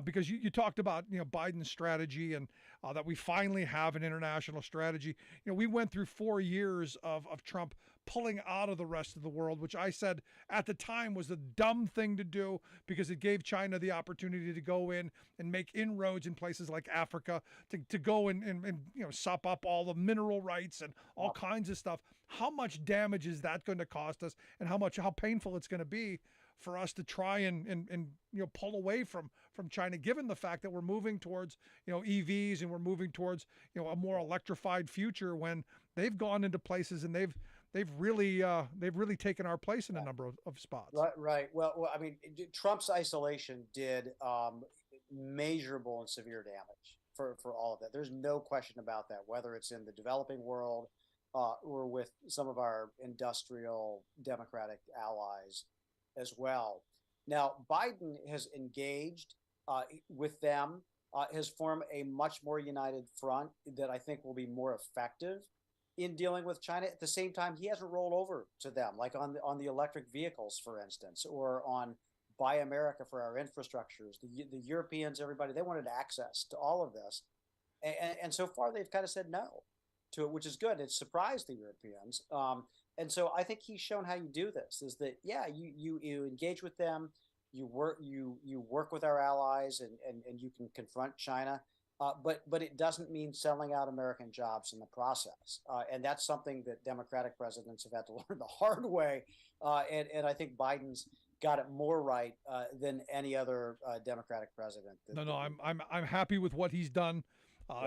because you talked about Biden's strategy and that we finally have an international strategy. We went through 4 years of Trump pulling out of the rest of the world, which I said at the time was the dumb thing to do because it gave China the opportunity to go in and make inroads in places like Africa, to go and sop up all the mineral rights and all kinds of stuff. How much damage is that going to cost us, and how painful it's going to be for us to try and pull away from China, given the fact that we're moving towards EVs and we're moving towards a more electrified future, when they've gone into places and they've really taken our place in a number of spots. Right. Well, I mean, Trump's isolation did measurable and severe damage for all of that. There's no question about that, whether it's in the developing world or with some of our industrial democratic allies as well. Now, Biden has engaged with them, has formed a much more united front that I think will be more effective in dealing with China. At the same time, he hasn't rolled over to them, like on the electric vehicles, for instance, or on Buy America for our infrastructures. The Europeans, everybody, they wanted access to all of this. And so far, they've kind of said no to it, which is good. It surprised the Europeans. And so I think he's shown how you do this, is that, you engage with them, you work with our allies, and you can confront China. But it doesn't mean selling out American jobs in the process. And that's something that Democratic presidents have had to learn the hard way. And I think Biden's got it more right than any other Democratic president. I'm happy with what he's done.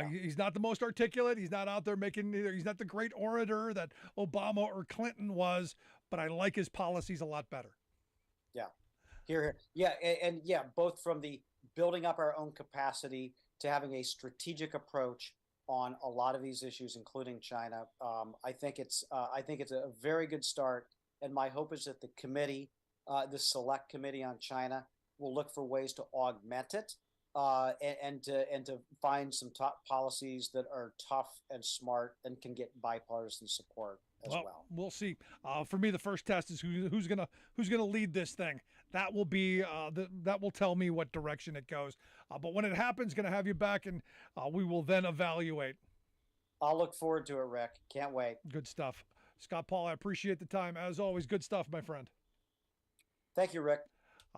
He's not the most articulate. He's not out there he's not the great orator that Obama or Clinton was, but I like his policies a lot better. Yeah. Here. Yeah. And both from the building up our own capacity to having a strategic approach on a lot of these issues, including China. I think it's a very good start. And my hope is that the committee, the select committee on China, will look for ways to augment it. And to find some top policies that are tough and smart and can get bipartisan support as well. We'll see. For me, the first test is who's gonna lead this thing. That will be that will tell me what direction it goes. But when it happens, gonna have you back, and we will then evaluate. I'll look forward to it, Rick. Can't wait. Good stuff, Scott Paul. I appreciate the time as always. Good stuff, my friend. Thank you, Rick.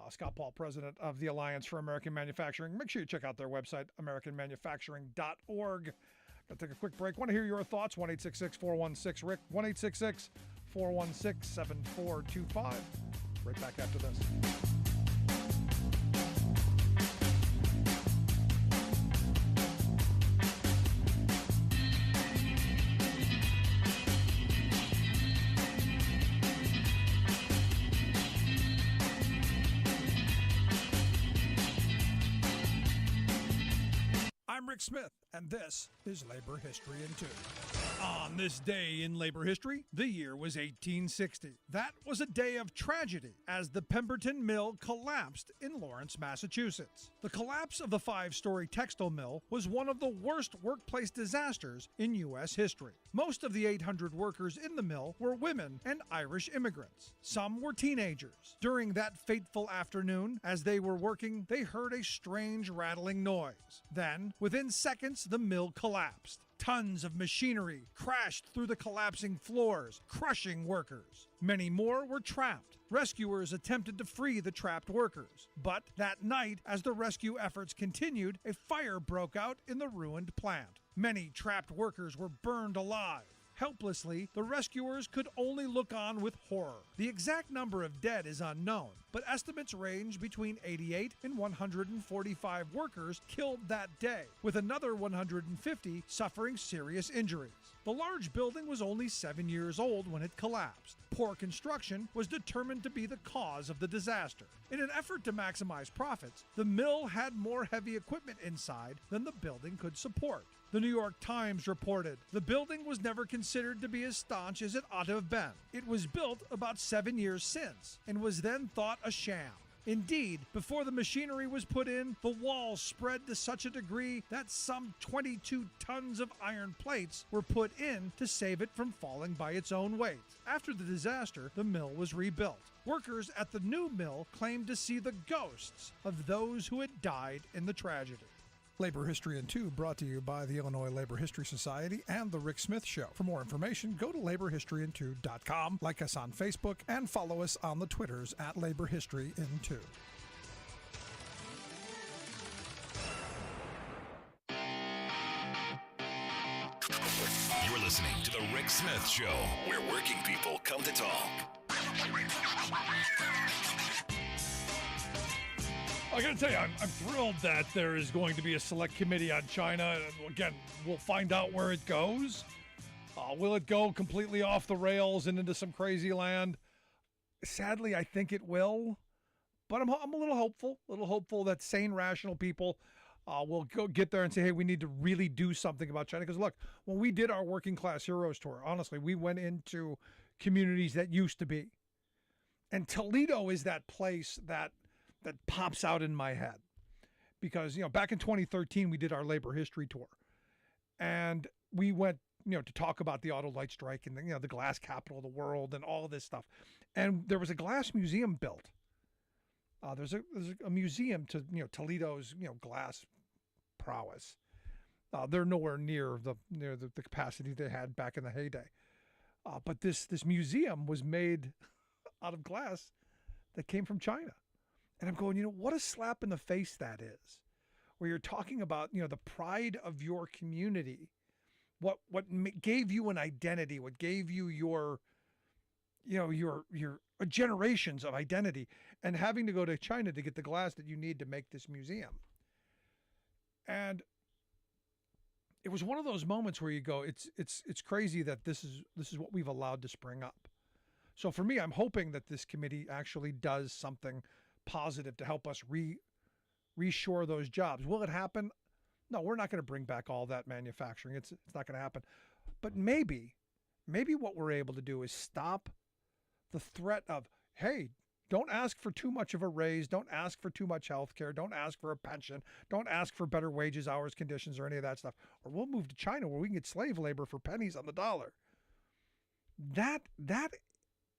Scott Paul, president of the Alliance for American Manufacturing. Make sure you check out their website, americanmanufacturing.org. Got to take a quick break. Want to hear your thoughts? 1-866-416-RICK, 1-866-416-7425. Right back after this. I'm Rick Smith, and this is Labor History in 2. On this day in labor history, the year was 1860. That was a day of tragedy as the Pemberton Mill collapsed in Lawrence, Massachusetts. The collapse of the 5-story textile mill was one of the worst workplace disasters in U.S. history. Most of the 800 workers in the mill were women and Irish immigrants. Some were teenagers. During that fateful afternoon, as they were working, they heard a strange rattling noise. Then, within seconds, the mill collapsed. Tons of machinery crashed through the collapsing floors, crushing workers. Many more were trapped. Rescuers attempted to free the trapped workers. But that night, as the rescue efforts continued, a fire broke out in the ruined plant. Many trapped workers were burned alive. Helplessly, the rescuers could only look on with horror. The exact number of dead is unknown, but estimates range between 88 and 145 workers killed that day, with another 150 suffering serious injuries. The large building was only 7 years old when it collapsed. Poor construction was determined to be the cause of the disaster. In an effort to maximize profits, the mill had more heavy equipment inside than the building could support. The New York Times reported, the building was never considered to be as staunch as it ought to have been. It was built about 7 years since and was then thought a sham. Indeed, before the machinery was put in, the walls spread to such a degree that some 22 tons of iron plates were put in to save it from falling by its own weight. After the disaster, the mill was rebuilt. Workers at the new mill claimed to see the ghosts of those who had died in the tragedy. Labor History in 2 brought to you by the Illinois Labor History Society and The Rick Smith Show. For more information, go to laborhistoryin2.com, like us on Facebook, and follow us on the Twitters at Labor History in 2. You're listening to The Rick Smith Show, where working people come to talk. I got to tell you, I'm thrilled that there is going to be a select committee on China. Again, we'll find out where it goes. Will it go completely off the rails and into some crazy land? Sadly, I think it will. But I'm a little hopeful that sane, rational people will go get there and say, hey, we need to really do something about China. Because look, when we did our Working Class Heroes tour, honestly, we went into communities that used to be. And Toledo is that place that pops out in my head. Because, back in 2013, we did our labor history tour. And we went, to talk about the auto light strike and, the glass capital of the world and all of this stuff. And there was a glass museum built. There's a museum to, Toledo's, glass prowess. They're nowhere near the capacity they had back in the heyday. But this museum was made out of glass that came from China. And I'm going, what a slap in the face that is, where you're talking about, the pride of your community, what gave you an identity, what gave you your generations of identity, and having to go to China to get the glass that you need to make this museum. And it was one of those moments where you go, it's crazy that this is what we've allowed to spring up. So for me, I'm hoping that this committee actually does something positive to help us reshore those jobs. Will it happen? No, we're not going to bring back all that manufacturing. It's not going to happen. But maybe what we're able to do is stop the threat of, hey, don't ask for too much of a raise. Don't ask for too much health care. Don't ask for a pension. Don't ask for better wages, hours, conditions, or any of that stuff. Or we'll move to China where we can get slave labor for pennies on the dollar. That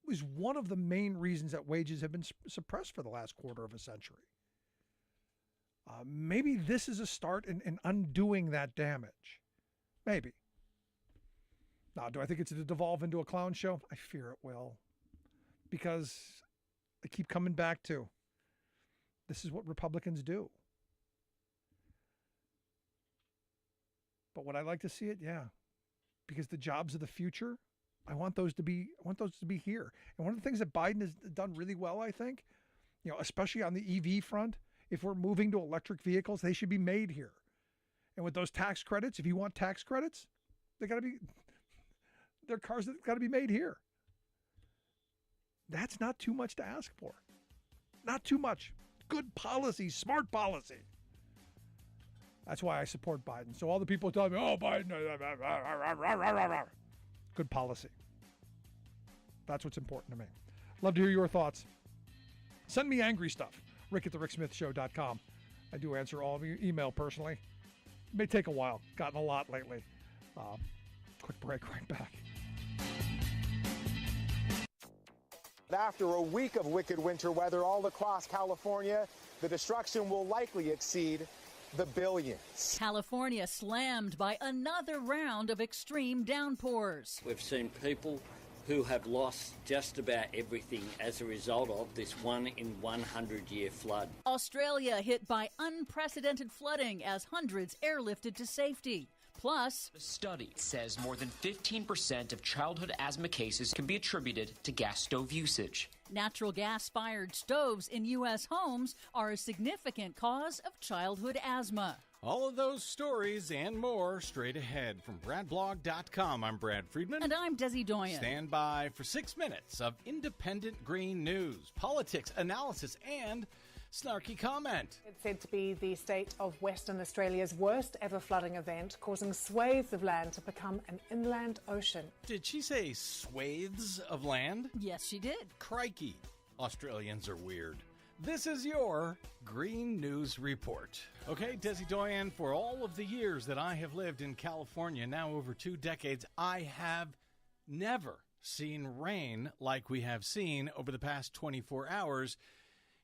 was one of the main reasons that wages have been suppressed for the last quarter of a century. Maybe this is a start in undoing that damage. Maybe. Now, do I think it's to devolve into a clown show? I fear it will. Because I keep coming back to, this is what Republicans do. But would I like to see it? Yeah. Because the jobs of the future, I want those to be here. And one of the things that Biden has done really well, I think, especially on the EV front, if we're moving to electric vehicles, they should be made here. And with those tax credits, if you want tax credits, they're cars that got to be made here. That's not too much to ask for. Not too much. Good policy, smart policy. That's why I support Biden. So all the people tell me, oh, Biden, good policy. That's what's important to me. Love to hear your thoughts. Send me angry stuff. Rick@thericksmithshow.com. I do answer all of your email personally. It may take a while. Gotten a lot lately. Quick break, right back. After a week of wicked winter weather all across California, the destruction will likely exceed the billions. California slammed by another round of extreme downpours. We've seen people who have lost just about everything as a result of this 1-in-100-year flood. Australia hit by unprecedented flooding as hundreds airlifted to safety. Plus, The study says more than 15% of childhood asthma cases can be attributed to gas stove usage. natural gas-fired stoves in U.S. homes are a significant cause of childhood asthma. All of those stories and more straight ahead from BradBlog.com. I'm Brad Friedman. And I'm Desi Doyen. Stand by for 6 minutes of independent green news, politics, analysis, and snarky comment. It's said to be the state of Western Australia's worst ever flooding event, causing swathes of land to become an inland ocean. Did she say swathes of land? Yes, she did. Crikey. Australians are weird. This is your Green News Report. Okay, Desi Doyen, for all of the years that I have lived in California, now over 2 decades, I have never seen rain like we have seen over the past 24 hours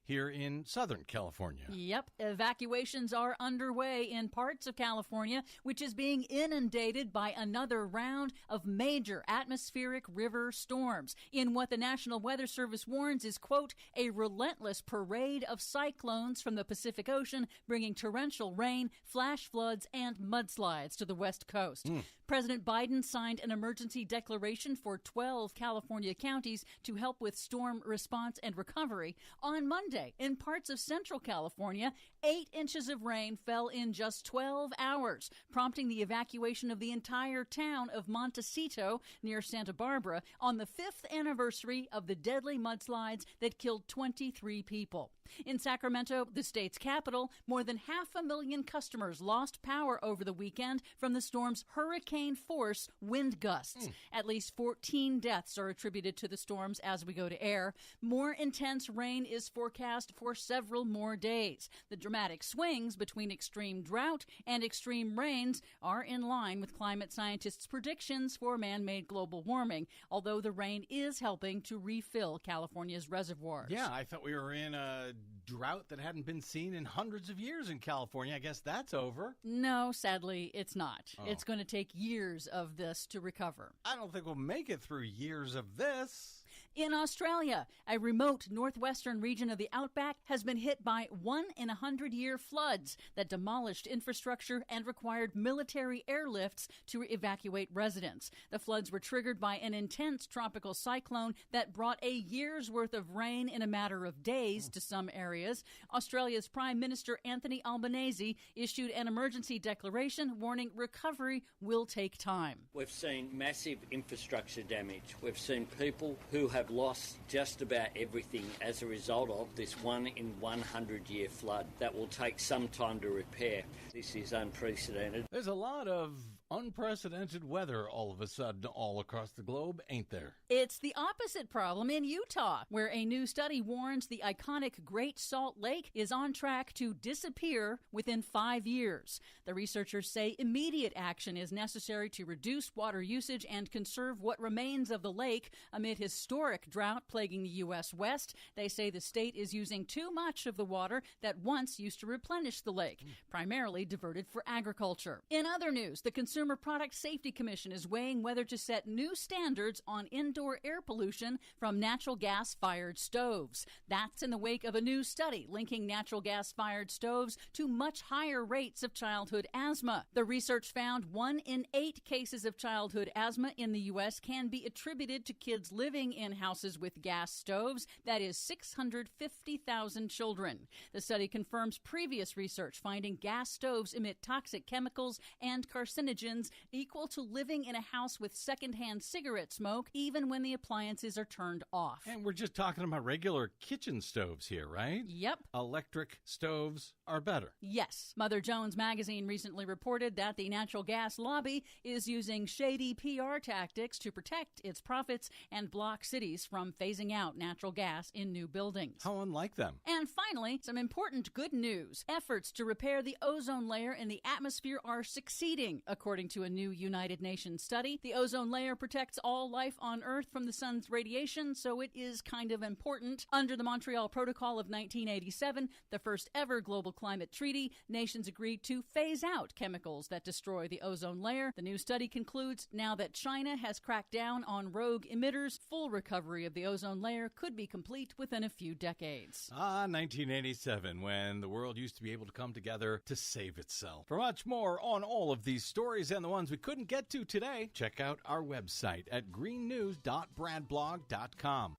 here in Southern California. Yep, evacuations are underway in parts of California, which is being inundated by another round of major atmospheric river storms in what the National Weather Service warns is, quote, a relentless parade of cyclones from the Pacific Ocean, bringing torrential rain, flash floods, and mudslides to the West Coast. President Biden signed an emergency declaration for 12 California counties to help with storm response and recovery. On Monday, in parts of central California, 8 inches of rain fell in just 12 hours, prompting the evacuation of the entire town of Montecito near Santa Barbara on the 5th anniversary of the deadly mudslides that killed 23 people. In Sacramento, the state's capital, more than 500,000 customers lost power over the weekend from the storm's hurricane-force wind gusts. At least 14 deaths are attributed to the storms as we go to air. More intense rain is forecast for several more days. The dramatic swings between extreme drought and extreme rains are in line with climate scientists' predictions for man-made global warming, although the rain is helping to refill California's reservoirs. Yeah, I thought we were in a drought that hadn't been seen in hundreds of years in California. I guess that's over. No, sadly, it's not. Oh. It's going to take years of this to recover. I don't think we'll make it through years of this. In Australia, a remote northwestern region of the outback has been hit by 1-in-100-year floods that demolished infrastructure and required military airlifts to evacuate residents. The floods were triggered by an intense tropical cyclone that brought a year's worth of rain in a matter of days to some areas. Australia's Prime Minister Anthony Albanese issued an emergency declaration warning recovery will take time. We've seen massive infrastructure damage. We've seen people who have lost just about everything as a result of this 1-in-100-year flood that will take some time to repair. This is unprecedented. There's a lot of unprecedented weather all of a sudden all across the globe, ain't there? It's the opposite problem in Utah, where a new study warns the iconic Great Salt Lake is on track to disappear within 5 years. The researchers say immediate action is necessary to reduce water usage and conserve what remains of the lake amid historic drought plaguing the U.S. West. They say the state is using too much of the water that once used to replenish the lake, primarily diverted for agriculture. In other news, the Consumer Product Safety Commission is weighing whether to set new standards on indoor air pollution from natural gas-fired stoves. That's in the wake of a new study linking natural gas-fired stoves to much higher rates of childhood asthma. The research found 1 in 8 cases of childhood asthma in the U.S. can be attributed to kids living in houses with gas stoves. That is 650,000 children. The study confirms previous research finding gas stoves emit toxic chemicals and carcinogens equal to living in a house with secondhand cigarette smoke, even when the appliances are turned off. And we're just talking about regular kitchen stoves here, right? Yep. Electric stoves are better. Yes. Mother Jones magazine recently reported that the natural gas lobby is using shady PR tactics to protect its profits and block cities from phasing out natural gas in new buildings. How unlike them. And finally, some important good news. Efforts to repair the ozone layer in the atmosphere are succeeding, according to a new United Nations study. The ozone layer protects all life on Earth from the sun's radiation, so it is kind of important. Under the Montreal Protocol of 1987, the first ever global climate treaty, nations agreed to phase out chemicals that destroy the ozone layer. The new study concludes now that China has cracked down on rogue emitters, full recovery of the ozone layer could be complete within a few decades. 1987, when the world used to be able to come together to save itself. For much more on all of these stories stories and the ones we couldn't get to today, check out our website at greennews.bradblog.com.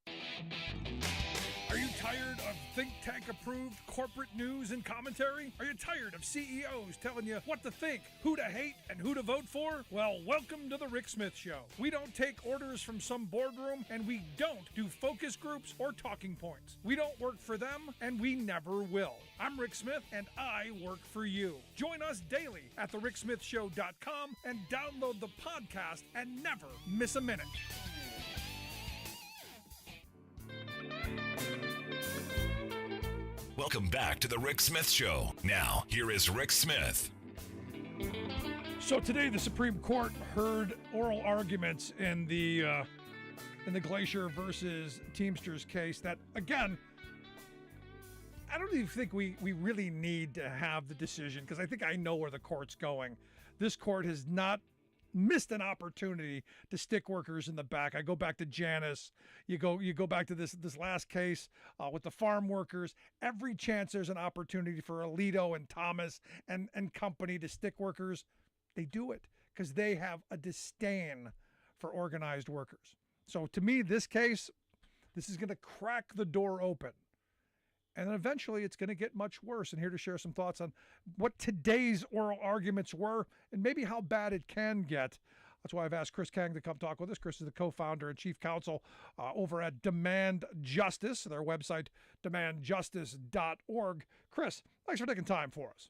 Are you tired of think tank approved corporate news and commentary? Are you tired of CEOs telling you what to think, who to hate, and who to vote for? Well, welcome to the Rick Smith Show. We don't take orders from some boardroom, and we don't do focus groups or talking points. We don't work for them, and we never will. I'm Rick Smith, and I work for you. Join us daily at thericksmithshow.com and download the podcast and never miss a minute. Welcome back to the Rick Smith Show. Now, here is Rick Smith. So today, the Supreme Court heard oral arguments in the Glacier versus Teamsters case that, again, I don't even think we really need to have the decision, because I think I know where the court's going. This court has not missed an opportunity to stick workers in the back. I go back to Janus. You go back to this last case with the farm workers. Every chance there's an opportunity for Alito and Thomas and company to stick workers, they do it because they have a disdain for organized workers. So to me, this case, this is going to crack the door open. And then eventually it's going to get much worse. And here to share some thoughts on what today's oral arguments were and maybe how bad it can get. That's why I've asked Chris Kang to come talk with us. Chris is the co-founder and chief counsel over at Demand Justice, their website, demandjustice.org. Chris, thanks for taking time for us.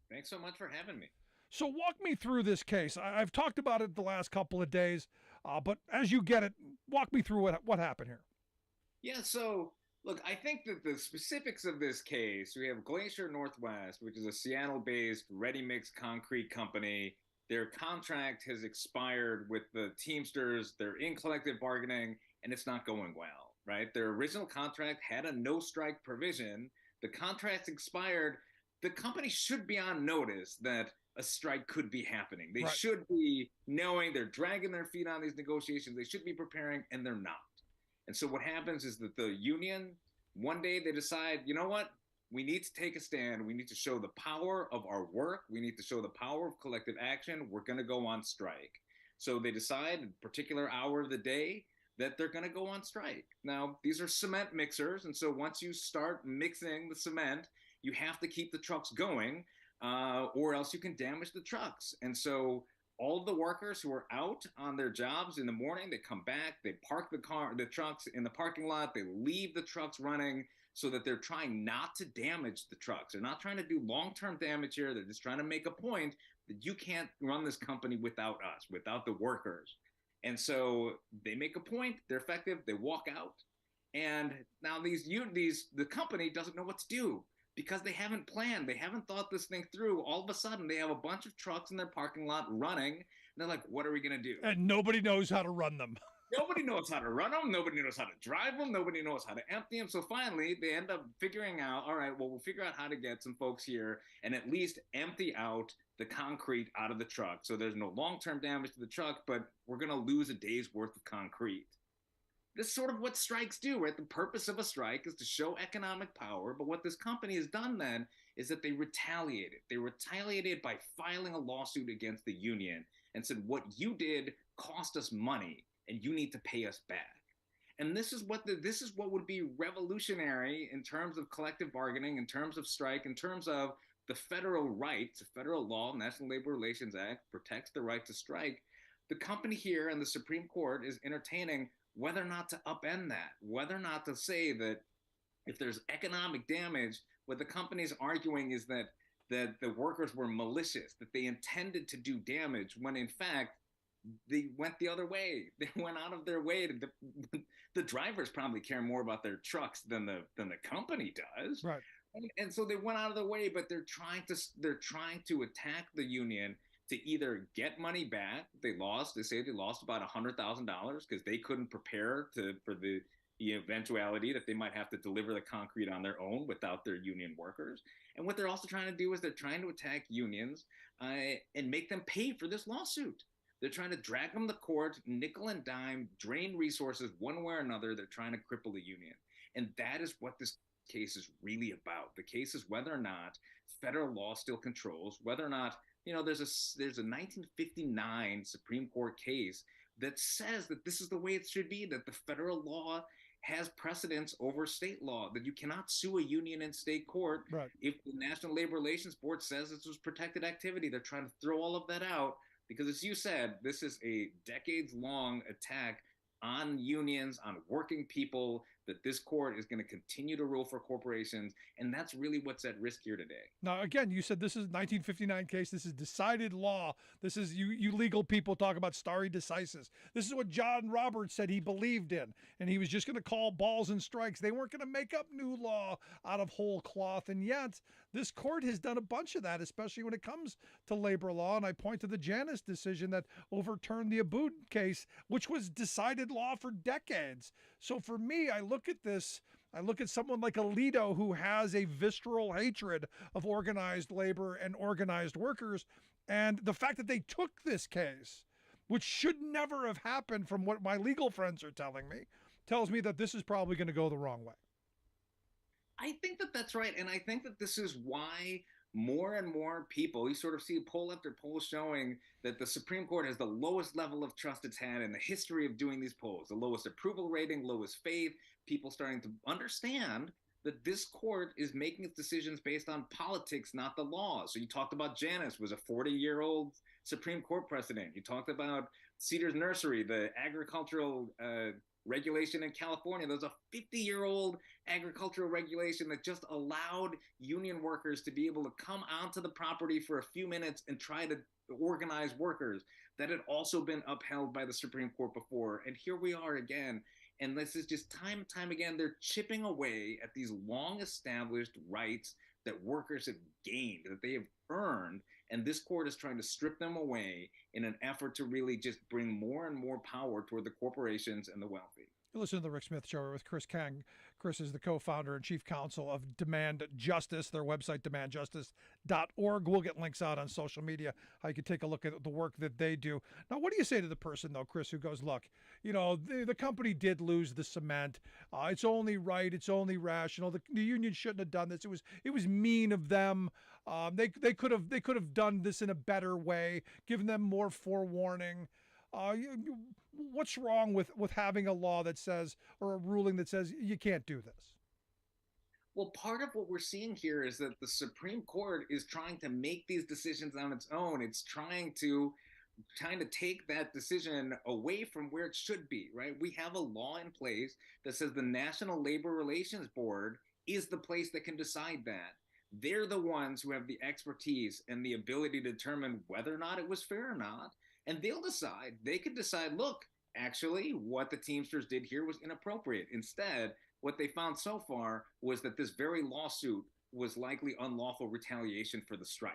Thanks so much for having me. So walk me through this case. I've talked about it the last couple of days, but as you get it, walk me through what happened here. Yeah, so look, I think that the specifics of this case, we have Glacier Northwest, which is a Seattle-based ready-mix concrete company. Their contract has expired with the Teamsters. They're in collective bargaining, and it's not going well, right? Their original contract had a no-strike provision. The contract expired. The company should be on notice that a strike could be happening. They should be knowing they're dragging their feet on these negotiations. They should be preparing, and they're not. And so what happens is that the union, one day they decide, you know what? We need to take a stand. We need to show the power of our work. We need to show the power of collective action. We're going to go on strike. So they decide, in a particular hour of the day, that they're going to go on strike. Now, these are cement mixers. And so once you start mixing the cement, you have to keep the trucks going, or else you can damage the trucks. And so all of the workers who are out on their jobs in the morning, they come back, they park the trucks in the parking lot, they leave the trucks running so that they're trying not to damage the trucks. They're not trying to do long-term damage here. They're just trying to make a point that you can't run this company without us, without the workers. And so they make a point, they're effective, they walk out. And now the company doesn't know what to do, because they haven't planned. They haven't thought this thing through. All of a sudden, they have a bunch of trucks in their parking lot running. And they're like, what are we going to do? And nobody knows how to run them. Nobody knows how to run them. Nobody knows how to drive them. Nobody knows how to empty them. So finally, they end up figuring out, all right, well, we'll figure out how to get some folks here and at least empty out the concrete out of the truck. So there's no long-term damage to the truck, but we're going to lose a day's worth of concrete. This is sort of what strikes do, right? The purpose of a strike is to show economic power. But what this company has done then is that they retaliated. They retaliated by filing a lawsuit against the union and said, what you did cost us money and you need to pay us back. And this is what would be revolutionary in terms of collective bargaining, in terms of strike, in terms of the federal rights. The federal law, National Labor Relations Act, protects the right to strike. The company here and the Supreme Court is entertaining whether or not to upend that, whether or not to say that if there's economic damage, what the company's arguing is that the workers were malicious, that they intended to do damage, when in fact they went the other way. They went out of their way to the drivers probably care more about their trucks than the company does. Right. And so they went out of their way, but they're trying to attack the union to either get money back. They say they lost about $100,000 because they couldn't prepare for the eventuality that they might have to deliver the concrete on their own without their union workers. And what they're also trying to do is they're trying to attack unions and make them pay for this lawsuit. They're trying to drag them to court, nickel and dime, drain resources one way or another. They're trying to cripple the union. And that is what this case is really about. The case is whether or not federal law still controls, whether or not, there's a 1959 Supreme Court case that says that this is the way it should be, that the federal law has precedence over state law, that you cannot sue a union in state court if the National Labor Relations Board says this was protected activity. They're trying to throw all of that out because, as you said, this is a decades-long attack on unions, on working people, that this court is going to continue to rule for corporations, and that's really what's at risk here today. Now, again, you said this is a 1959 case. This is decided law. This is, you legal people talk about stare decisis. This is what John Roberts said he believed in, and he was just going to call balls and strikes. They weren't going to make up new law out of whole cloth, and yet this court has done a bunch of that, especially when it comes to labor law, and I point to the Janus decision that overturned the Abood case, which was decided law for decades. So for me, I look at this, I look at someone like Alito who has a visceral hatred of organized labor and organized workers, and the fact that they took this case, which should never have happened from what my legal friends are telling me, tells me that this is probably going to go the wrong way. I think that that's right, and I think that this is why more and more people, you sort of see poll after poll showing that the Supreme Court has the lowest level of trust it's had in the history of doing these polls, the lowest approval rating, lowest faith, people starting to understand that this court is making its decisions based on politics, not the law. So you talked about Janus, was a 40-year-old Supreme Court precedent. You talked about Cedars Nursery, the agricultural regulation in California. There's a 50-year-old agricultural regulation that just allowed union workers to be able to come onto the property for a few minutes and try to organize workers. That had also been upheld by the Supreme Court before. And here we are again. And this is just time and time again, they're chipping away at these long-established rights that workers have gained, that they have earned, and this court is trying to strip them away in an effort to really just bring more and more power toward the corporations and the wealthy. You listen to the Rick Smith Show with Chris Kang. Chris is the co-founder and chief counsel of Demand Justice, their website, demandjustice.org. We'll get links out on social media, how you can take a look at the work that they do. Now, what do you say to the person, though, Chris, who goes, look, the company did lose the cement. It's only right. It's only rational. The union shouldn't have done this. It was mean of them. They could have done this in a better way, given them more forewarning. What's wrong with having a law that says, or a ruling that says you can't do this? Well, part of what we're seeing here is that the Supreme Court is trying to make these decisions on its own. It's trying to take that decision away from where it should be, right? We have a law in place that says the National Labor Relations Board is the place that can decide that. They're the ones who have the expertise and the ability to determine whether or not it was fair or not. And they'll decide. They could decide, look, actually, what the Teamsters did here was inappropriate. Instead, what they found so far was that this very lawsuit was likely unlawful retaliation for the strike.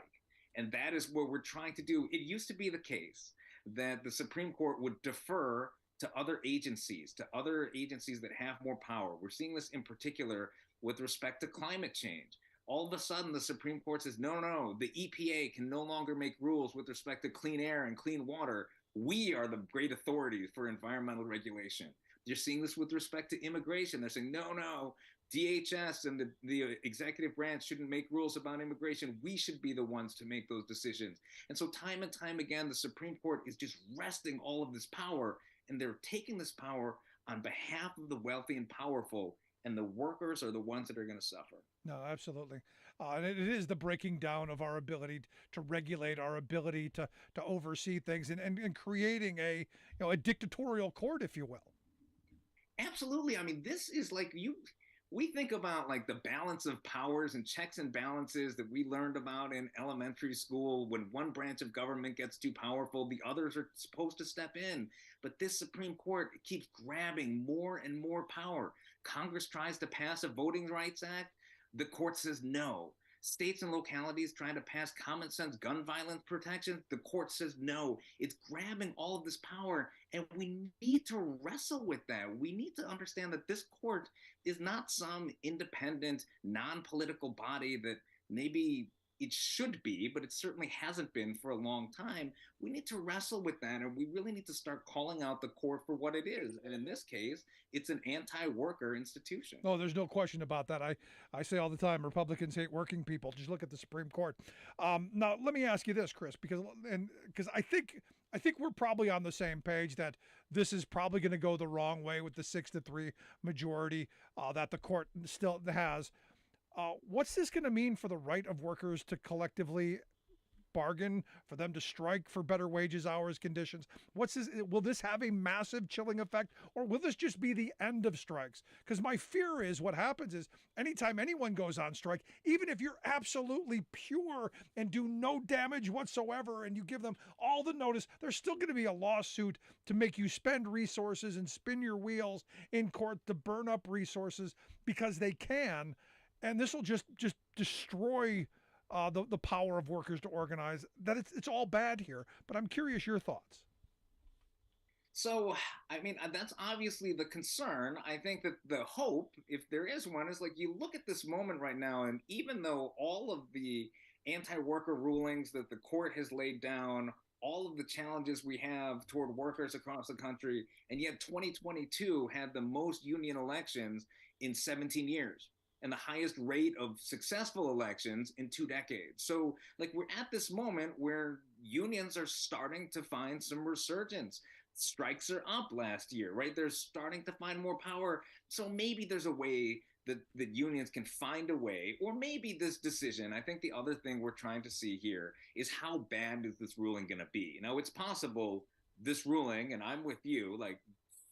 And that is what we're trying to do. It used to be the case that the Supreme Court would defer to other agencies that have more power. We're seeing this in particular with respect to climate change. All of a sudden, the Supreme Court says, no, the EPA can no longer make rules with respect to clean air and clean water. We are the great authorities for environmental regulation. You're seeing this with respect to immigration. They're saying, no, DHS and the executive branch shouldn't make rules about immigration. We should be the ones to make those decisions. And so time and time again, the Supreme Court is just wresting all of this power, and they're taking this power on behalf of the wealthy and powerful, and the workers are the ones that are going to suffer. No, absolutely. And it is the breaking down of our ability to regulate, our ability to oversee things, and creating a dictatorial court, if you will. Absolutely. I mean, this is we think about like the balance of powers and checks and balances that we learned about in elementary school. When one branch of government gets too powerful, the others are supposed to step in. But this Supreme Court keeps grabbing more and more power. Congress tries to pass a Voting Rights Act. The court says no. States and localities trying to pass common sense gun violence protection. The court says no. It's grabbing all of this power, and we need to wrestle with that. We need to understand that this court is not some independent, non-political body that maybe it should be, but it certainly hasn't been for a long time. We need to wrestle with that, and we really need to start calling out the court for what it is. And in this case, it's an anti-worker institution. No, there's no question about that. I say all the time, Republicans hate working people. Just look at the Supreme Court. Now, let me ask you this, Chris, because I think we're probably on the same page that this is probably going to go the wrong way with the 6-3 majority that the court still has. What's this going to mean for the right of workers to collectively bargain, for them to strike for better wages, hours, conditions? What's this? Will this have a massive chilling effect, or will this just be the end of strikes? Because my fear is what happens is anytime anyone goes on strike, even if you're absolutely pure and do no damage whatsoever and you give them all the notice, there's still going to be a lawsuit to make you spend resources and spin your wheels in court to burn up resources because they can. And this will just destroy the power of workers to organize. That it's all bad here. But I'm curious your thoughts. So, I mean, that's obviously the concern. I think that the hope, if there is one, is like you look at this moment right now, and even though all of the anti-worker rulings that the court has laid down, all of the challenges we have toward workers across the country, and yet 2022 had the most union elections in 17 years. And the highest rate of successful elections in 2 decades. So like we're at this moment where unions are starting to find some resurgence. Strikes are up last year, right? They're starting to find more power. So maybe there's a way that unions can find a way, or maybe this decision. I think the other thing we're trying to see here is how bad is this ruling going to be? Now, it's possible this ruling, and I'm with you, like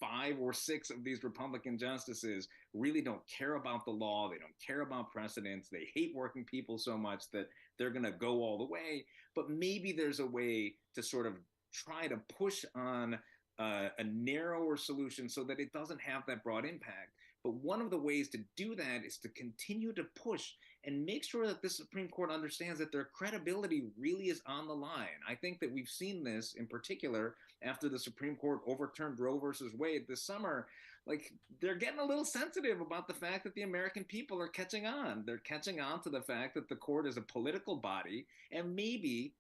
5 or 6 of these Republican justices really don't care about the law. They don't care about precedents. They hate working people so much that they're going to go all the way. But maybe there's a way to sort of try to push on a narrower solution so that it doesn't have that broad impact. But one of the ways to do that is to continue to push and make sure that the Supreme Court understands that their credibility really is on the line. I think that we've seen this in particular after the Supreme Court overturned Roe versus Wade this summer. Like, they're getting a little sensitive about the fact that the American people are catching on. They're catching on to the fact that the court is a political body, and maybe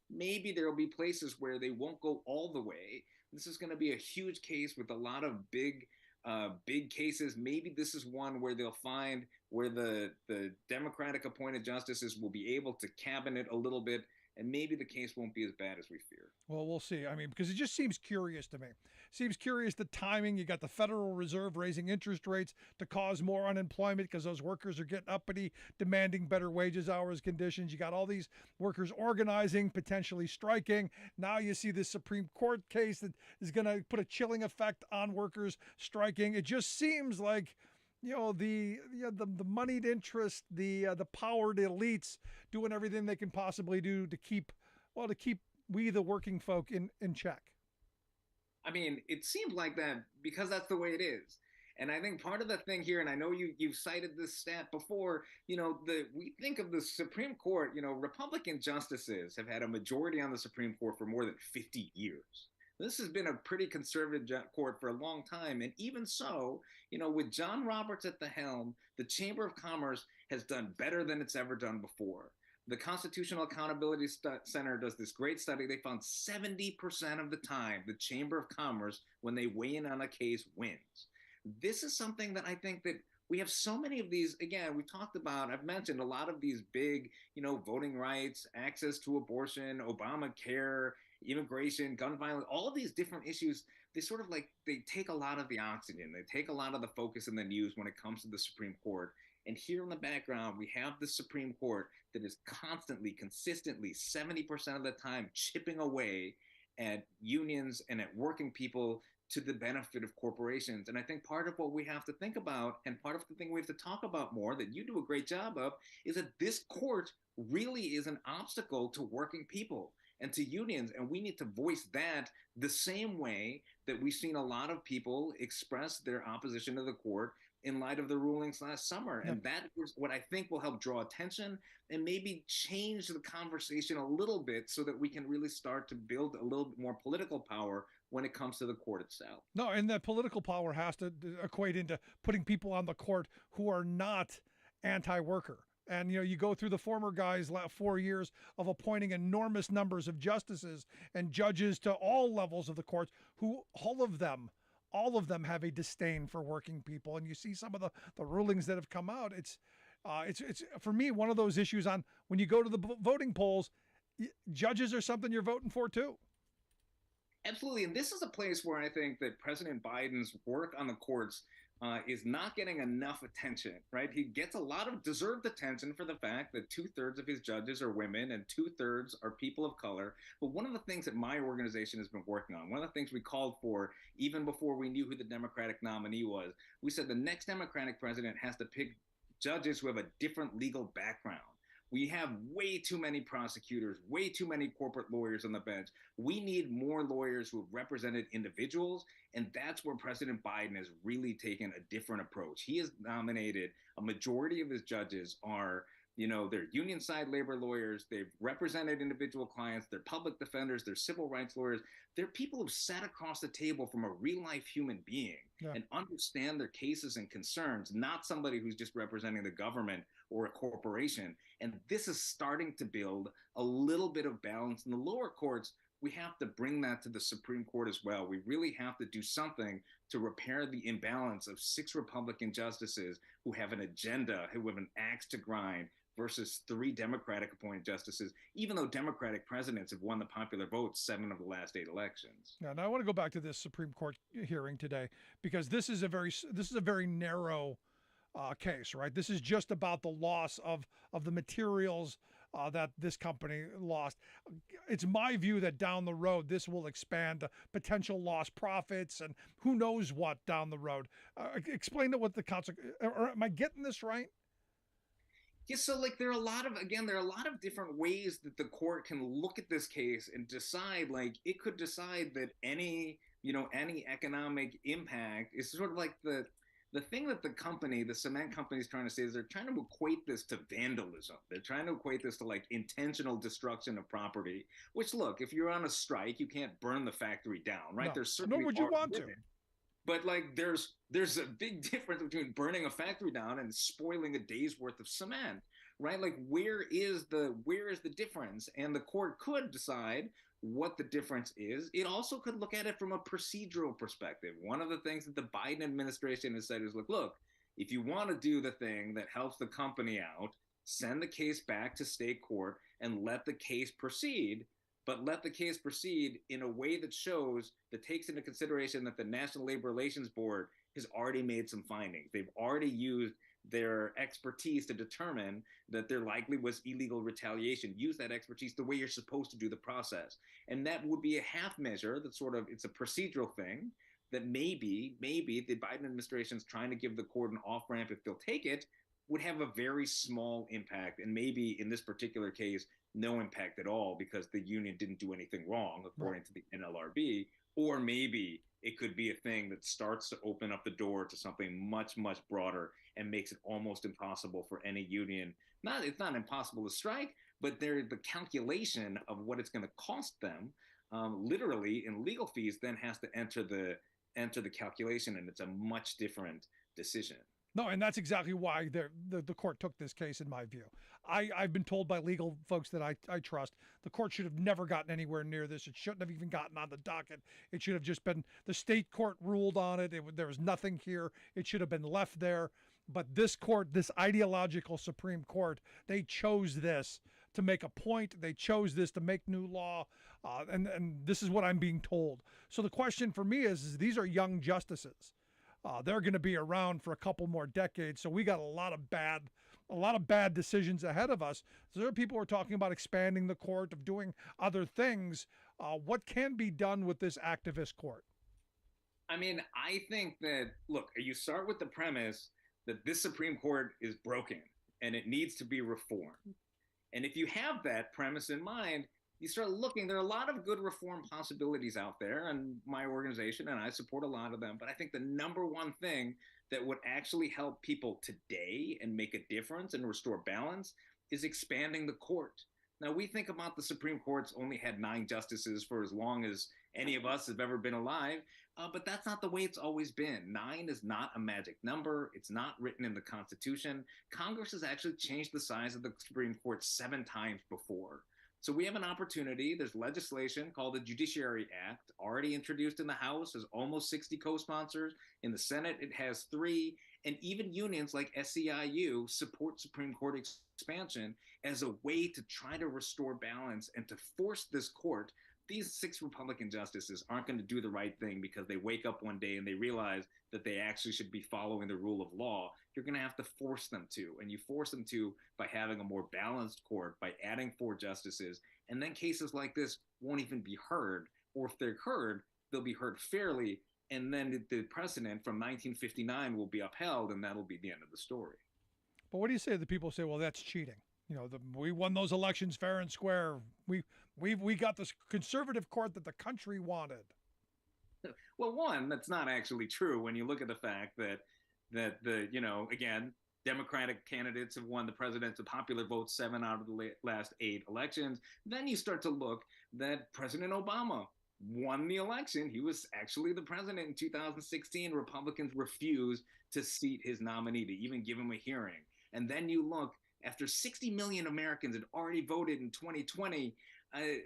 there will be places where they won't go all the way. This is going to be a huge case with a lot of big cases. Maybe this is one where they'll find where the Democratic appointed justices will be able to cabinet a little bit, and maybe the case won't be as bad as we fear. Well, we'll see. I mean, because it just seems curious to me. Seems curious the timing. You got the Federal Reserve raising interest rates to cause more unemployment because those workers are getting uppity, demanding better wages, hours, conditions. You got all these workers organizing, potentially striking. Now you see this Supreme Court case that is going to put a chilling effect on workers striking. It just seems like, you know, the moneyed interest, the powered elites doing everything they can possibly do to keep we the working folk in check. I mean, it seems like that because that's the way it is. And I think part of the thing here, and I know you've cited this stat before, you know, we think of the Supreme Court, you know, Republican justices have had a majority on the Supreme Court for more than 50 years. This has been a pretty conservative court for a long time. And even so, you know, with John Roberts at the helm, the Chamber of Commerce has done better than it's ever done before. The Constitutional Accountability Center does this great study. They found 70% of the time the Chamber of Commerce, when they weigh in on a case, wins. This is something that I think that we have so many of these. Again, we talked about, I've mentioned a lot of these big, you know, voting rights, access to abortion, Obamacare, immigration, gun violence, all of these different issues. They sort of like, they take a lot of the oxygen. They take a lot of the focus in the news when it comes to the Supreme Court. And here in the background, we have the Supreme Court that is constantly, consistently, 70% of the time chipping away at unions and at working people to the benefit of corporations. And I think part of what we have to think about, and part of the thing we have to talk about more, that you do a great job of, is that this court really is an obstacle to working people and to unions. And we need to voice that the same way that we've seen a lot of people express their opposition to the court in light of the rulings last summer. And that was what I think will help draw attention and maybe change the conversation a little bit so that we can really start to build a little bit more political power when it comes to the court itself. No, and that political power has to equate into putting people on the court who are not anti-worker. And, you go through the former guy's 4 years of appointing enormous numbers of justices and judges to all levels of the courts, who all of them have a disdain for working people. And you see some of the rulings that have come out. It's for me, one of those issues on when you go to the voting polls, judges are something you're voting for too. Absolutely. And this is a place where I think that President Biden's work on the courts is not getting enough attention, right? He gets a lot of deserved attention for the fact that 2/3 of his judges are women and 2/3 are people of color. But one of the things that my organization has been working on, one of the things we called for even before we knew who the Democratic nominee was, we said the next Democratic president has to pick judges who have a different legal background. We have way too many prosecutors, way too many corporate lawyers on the bench. We need more lawyers who have represented individuals, and that's where President Biden has really taken a different approach. He has nominated a majority of his judges are, they're union side labor lawyers. They've represented individual clients. They're public defenders. They're civil rights lawyers. They're people who've sat across the table from a real life human being and understand their cases and concerns, not somebody who's just representing the government or a corporation. And this is starting to build a little bit of balance in the lower courts. We have to bring that to the Supreme Court as well. We really have to do something to repair the imbalance of 6 Republican justices who have an agenda, who have an axe to grind, versus 3 Democratic appointed justices, even though Democratic presidents have won the popular vote 7 of the last 8 elections. Now I want to go back to this Supreme Court hearing today, because this is a very narrow case, right? This is just about the loss of the materials that this company lost. It's my view that down the road, this will expand to potential lost profits and who knows what down the road. Explain to what the consequence. Am I getting this right? Yeah, so there are a lot of different ways that the court can look at this case and decide. It could decide that any economic impact is sort of like the thing that the cement company is trying to say is they're trying to equate this to vandalism. They're trying to equate this to intentional destruction of property, which, look, if you're on a strike, you can't burn the factory down, right? No. There's certainly Nor would you want to. But there's a big difference between burning a factory down and spoiling a day's worth of cement, right? Where is the difference? And the court could decide what the difference is. It also could look at it from a procedural perspective. One of the things that the Biden administration has said is, look, if you want to do the thing that helps the company out, send the case back to state court and let the case proceed. But let the case proceed in a way that takes into consideration that the National Labor Relations Board has already made some findings. They've already used their expertise to determine that there likely was illegal retaliation. Use that expertise the way you're supposed to do the process. And that would be a half measure that it's a procedural thing that maybe the Biden administration is trying to give the court an off-ramp if they'll take it, would have a very small impact. And maybe in this particular case, no impact at all because the union didn't do anything wrong, according to the NLRB. Or maybe it could be a thing that starts to open up the door to something much, much broader and makes it almost impossible for any union. It's not impossible to strike, but the calculation of what it's going to cost them, literally in legal fees, then has to enter the calculation, and it's a much different decision. No, and that's exactly why the court took this case, in my view. I've been told by legal folks that I trust, the court should have never gotten anywhere near this. It shouldn't have even gotten on the docket. It should have just been, the state court ruled on it. There was nothing here. It should have been left there. But this court, this ideological Supreme Court, they chose this to make a point. They chose this to make new law. And this is what I'm being told. So the question for me is these are young justices. They're going to be around for a couple more decades, so we got a lot of bad decisions ahead of us. So there are people who are talking about expanding the court, of doing other things. What can be done with this activist court? I mean, I think that, look, you start with the premise that this Supreme Court is broken and it needs to be reformed. And if you have that premise in mind, you start looking, there are a lot of good reform possibilities out there, and my organization and I support a lot of them. But I think the number one thing that would actually help people today and make a difference and restore balance is expanding the court. Now, we think about the Supreme Court's only had 9 justices for as long as any of us have ever been alive. But that's not the way it's always been. 9 is not a magic number. It's not written in the Constitution. Congress has actually changed the size of the Supreme Court 7 times before. So we have an opportunity. There's legislation called the Judiciary Act, already introduced in the House, has almost 60 co-sponsors. In the Senate, it has 3. And even unions like SEIU support Supreme Court expansion as a way to try to restore balance and to force this court. These 6 Republican justices aren't going to do the right thing because they wake up one day and they realize that they actually should be following the rule of law. You're going to have to force them to, and you force them to by having a more balanced court, by adding 4 justices, and then cases like this won't even be heard, or if they're heard, they'll be heard fairly, and then the precedent from 1959 will be upheld, and that'll be the end of the story. But what do you say to the people who say, well, that's cheating? You know, we won those elections fair and square. We got this conservative court that the country wanted. Well, one, that's not actually true when you look at the fact that the, you know, again, Democratic candidates have won the presidential popular vote 7 out of the last 8 elections. Then you start to look that President Obama won the election. He was actually the president in 2016. Republicans refused to seat his nominee, to even give him a hearing. And then you look, after 60 million Americans had already voted in 2020,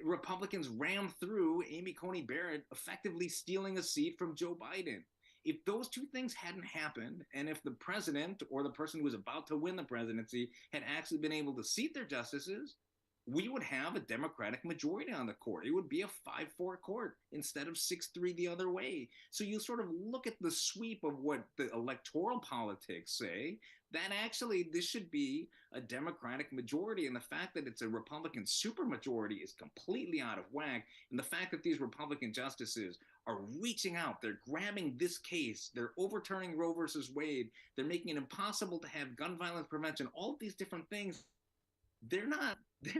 Republicans rammed through Amy Coney Barrett, effectively stealing a seat from Joe Biden. If those 2 things hadn't happened, and if the president or the person who was about to win the presidency had actually been able to seat their justices, we would have a Democratic majority on the court. It would be a 5-4 court instead of 6-3 the other way. So you sort of look at the sweep of what the electoral politics say, that actually this should be a Democratic majority. And the fact that it's a Republican supermajority is completely out of whack. And the fact that these Republican justices are reaching out, they're grabbing this case, they're overturning Roe versus Wade, they're making it impossible to have gun violence prevention, all of these different things. They're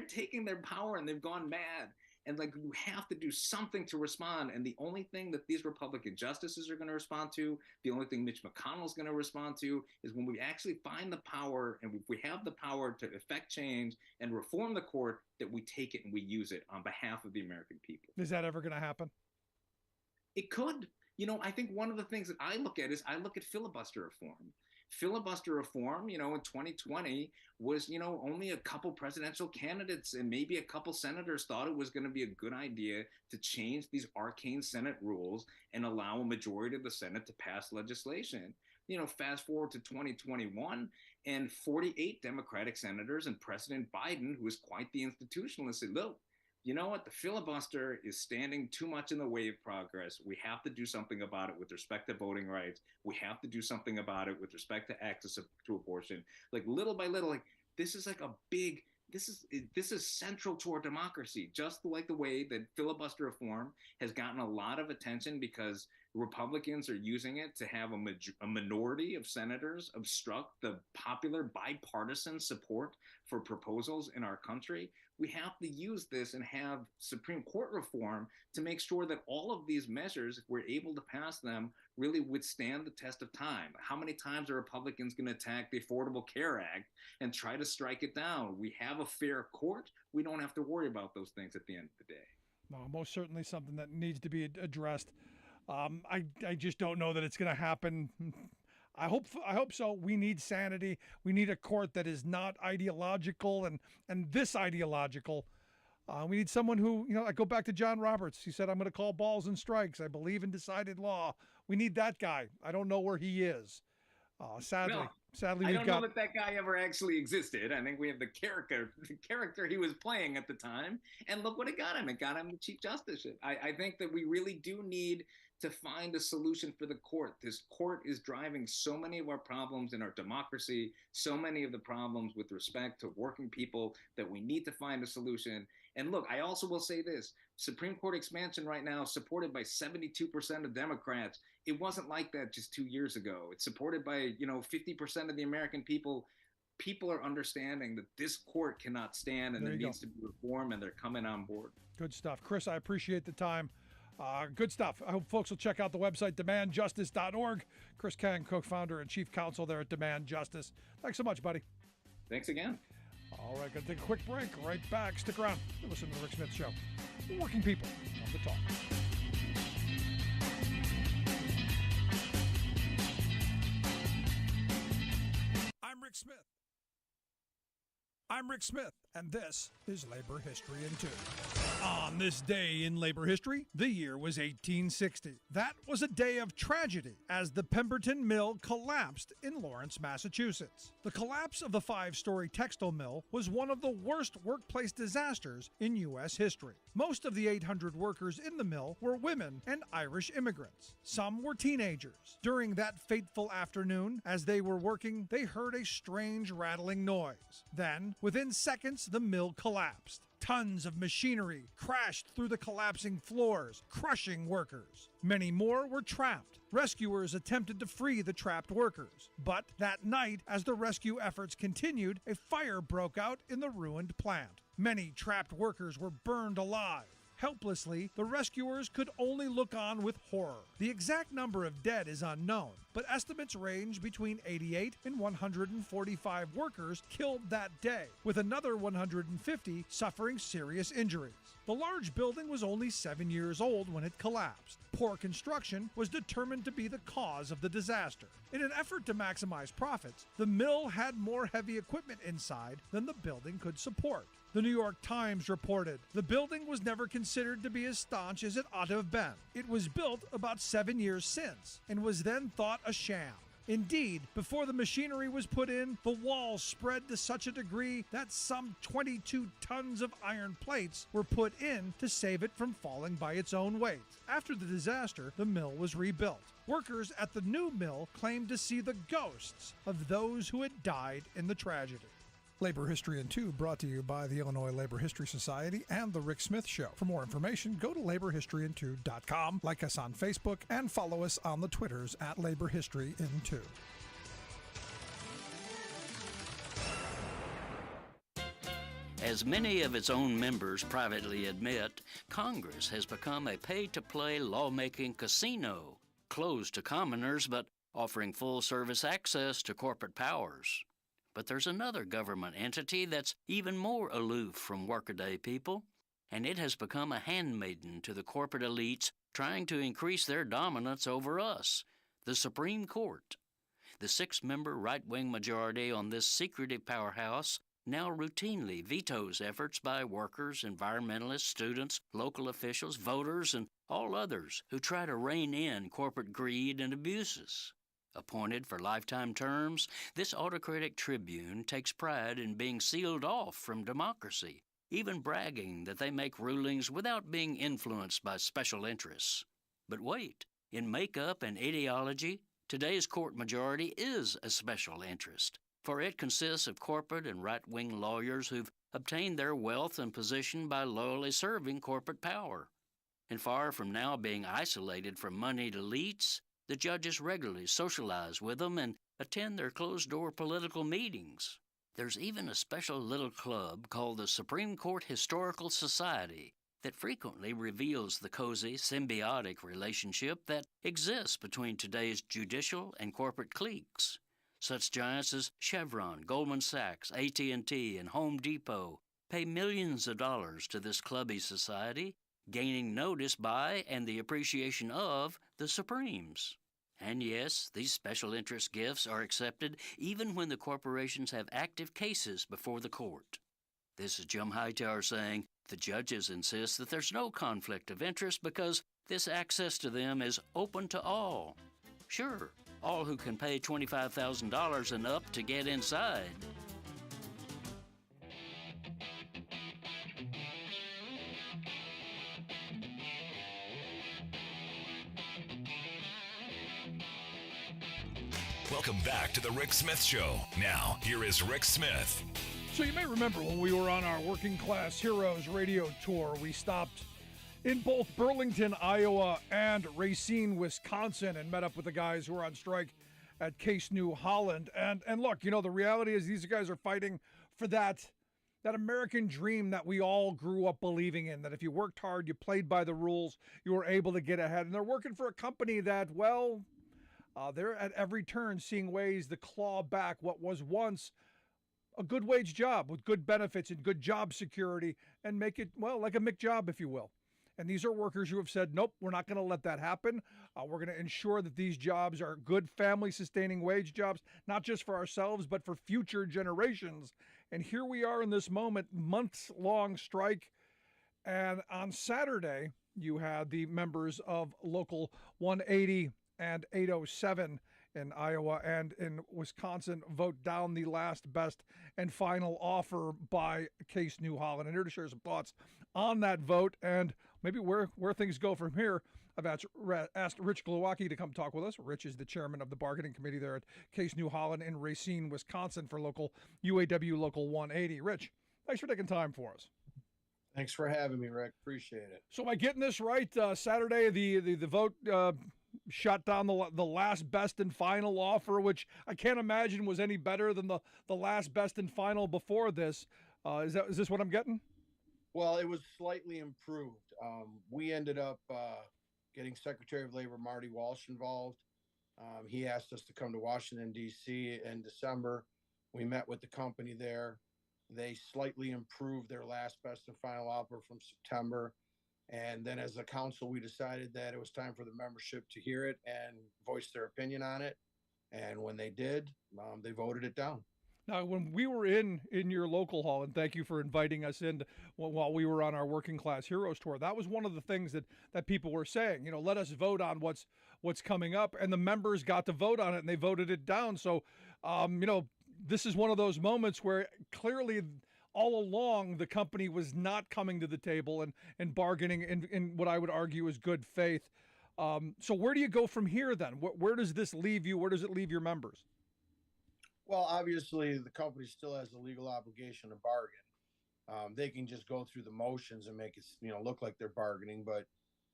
taking their power and they've gone mad. And like, you have to do something to respond. And the only thing that these Republican justices are going to respond to, the only thing Mitch McConnell's going to respond to, is when we actually find the power and if we have the power to effect change and reform the court, that we take it and we use it on behalf of the American people. Is that ever going to happen? It could. You know, I think one of the things that I look at is I look at filibuster reform. Filibuster reform, you know, in 2020 was, you know, only a couple presidential candidates and maybe a couple senators thought it was going to be a good idea to change these arcane Senate rules and allow a majority of the Senate to pass legislation. You know, fast forward to 2021 and 48 Democratic senators and President Biden, who is quite the institutionalist, said, look, you know what? The filibuster is standing too much in the way of progress. We have to do something about it with respect to voting rights. We have to do something about it with respect to access to abortion. Like, little by little, like, this is like a big, this is central to our democracy, just like the way that filibuster reform has gotten a lot of attention because Republicans are using it to have a minority of senators obstruct the popular bipartisan support for proposals in our country. We have to use this and have Supreme Court reform to make sure that all of these measures, if we're able to pass them, really withstand the test of time. How many times are Republicans going to attack the Affordable Care Act and try to strike it down? We have a fair court. We don't have to worry about those things at the end of the day. No, most certainly something that needs to be addressed. I just don't know that it's going to happen. I hope so. We need sanity. We need a court that is not ideological and this ideological. We need someone who, you know, I go back to John Roberts. He said, I'm going to call balls and strikes. I believe in decided law. We need that guy. I don't know where he is. Sadly, I don't know that guy ever actually existed. I think we have the character he was playing at the time. And look what it got him. It got him the Chief Justice. I think that we really do need to find a solution for the court. This court is driving so many of our problems in our democracy, so many of the problems with respect to working people, that we need to find a solution. And look, I also will say this, Supreme Court expansion right now is supported by 72% of Democrats. It wasn't like that just 2 years ago. It's supported by, 50% of the American people. People are understanding that this court cannot stand and there needs to be reform, and they're coming on board. Good stuff. Chris, I appreciate the time. Good stuff. I hope folks will check out the website, demandjustice.org. Chris Kang, co-founder and chief counsel there at Demand Justice. Thanks so much, buddy. Thanks again. All right, going to take a quick break. Right back. Stick around. You're listening to The Rick Smith Show. Working people on the talk. Rick Smith. I'm Rick Smith, and this is Labor History in 2. On this day in labor history, the year was 1860. That was a day of tragedy as the Pemberton Mill collapsed in Lawrence, Massachusetts. The collapse of the 5-story textile mill was one of the worst workplace disasters in U.S. history. Most of the 800 workers in the mill were women and Irish immigrants. Some were teenagers. During that fateful afternoon, as they were working, they heard a strange rattling noise. Then, within seconds, the mill collapsed. Tons of machinery crashed through the collapsing floors, crushing workers. Many more were trapped. Rescuers attempted to free the trapped workers. But that night, as the rescue efforts continued, a fire broke out in the ruined plant. Many trapped workers were burned alive. Helplessly, the rescuers could only look on with horror. The exact number of dead is unknown, but estimates range between 88 and 145 workers killed that day, with another 150 suffering serious injuries. The large building was only 7 years old when it collapsed. Poor construction was determined to be the cause of the disaster. In an effort to maximize profits, the mill had more heavy equipment inside than the building could support. The New York Times reported, the building was never considered to be as staunch as it ought to have been. It was built about 7 years since, and was then thought a sham. Indeed, before the machinery was put in, the walls spread to such a degree that some 22 tons of iron plates were put in to save it from falling by its own weight. After the disaster, the mill was rebuilt. Workers at the new mill claimed to see the ghosts of those who had died in the tragedy. Labor History in 2 brought to you by the Illinois Labor History Society and The Rick Smith Show. For more information, go to laborhistoryin2.com, like us on Facebook, and follow us on the Twitters at Labor History in 2. As many of its own members privately admit, Congress has become a pay-to-play lawmaking casino, closed to commoners but offering full-service access to corporate powers. But there's another government entity that's even more aloof from workaday people, and it has become a handmaiden to the corporate elites trying to increase their dominance over us, the Supreme Court. The 6-member right-wing majority on this secretive powerhouse now routinely vetoes efforts by workers, environmentalists, students, local officials, voters, and all others who try to rein in corporate greed and abuses. Appointed for lifetime terms, this autocratic tribune takes pride in being sealed off from democracy, even bragging that they make rulings without being influenced by special interests. But wait, in makeup and ideology, today's court majority is a special interest, for it consists of corporate and right-wing lawyers who've obtained their wealth and position by loyally serving corporate power. And far from now being isolated from moneyed elites, the judges regularly socialize with them and attend their closed-door political meetings. There's even a special little club called the Supreme Court Historical Society that frequently reveals the cozy, symbiotic relationship that exists between today's judicial and corporate cliques. Such giants as Chevron, Goldman Sachs, AT&T, and Home Depot pay millions of dollars to this clubby society, gaining notice by and the appreciation of the Supremes. And yes, these special interest gifts are accepted even when the corporations have active cases before the court. This is Jim Hightower saying the judges insist that there's no conflict of interest because this access to them is open to all. Sure, all who can pay $25,000 and up to get inside. Welcome back to the Rick Smith Show. Now, here is Rick Smith. So you may remember when we were on our Working Class Heroes radio tour, we stopped in both Burlington, Iowa and Racine, Wisconsin, and met up with the guys who were on strike at Case New Holland. And look, you know, the reality is these guys are fighting for that American dream that we all grew up believing in, that if you worked hard, you played by the rules, you were able to get ahead. And they're working for a company that, well, they're at every turn seeing ways to claw back what was once a good wage job with good benefits and good job security and make it, well, like a McJob, if you will. And these are workers who have said, nope, we're not going to let that happen. We're going to ensure that these jobs are good family-sustaining wage jobs, not just for ourselves, but for future generations. And here we are in this moment, months-long strike. And on Saturday, you had the members of Local 180 and 807 in Iowa and in Wisconsin vote down the last, best, and final offer by Case New Holland. And here to share some thoughts on that vote and maybe where things go from here, I've asked Rich Glowacki to come talk with us. Rich is the chairman of the bargaining committee there at Case New Holland in Racine, Wisconsin for local UAW Local 180. Rich, thanks for taking time for us. Thanks for having me, Rick. Appreciate it. So am I getting this right? Saturday, the vote shut down the last, best, and final offer, which I can't imagine was any better than the last, best, and final before this. Is this what I'm getting? Well, it was slightly improved. We ended up getting Secretary of Labor Marty Walsh involved. He asked us to come to Washington, D.C. in December. We met with the company there. They slightly improved their last, best, and final offer from September. And then as a council, we decided that it was time for the membership to hear it and voice their opinion on it. And when they did, they voted it down. Now, when we were in your local hall, and thank you for inviting us in while we were on our Working Class Heroes tour, that was one of the things that people were saying, let us vote on what's coming up. And the members got to vote on it, and they voted it down. So, this is one of those moments where clearly all along the company was not coming to the table and bargaining in what I would argue is good faith. So where do you go from here then? Where does this leave you? Where does it leave your members? Well, obviously the company still has a legal obligation to bargain. They can just go through the motions and make it, look like they're bargaining. But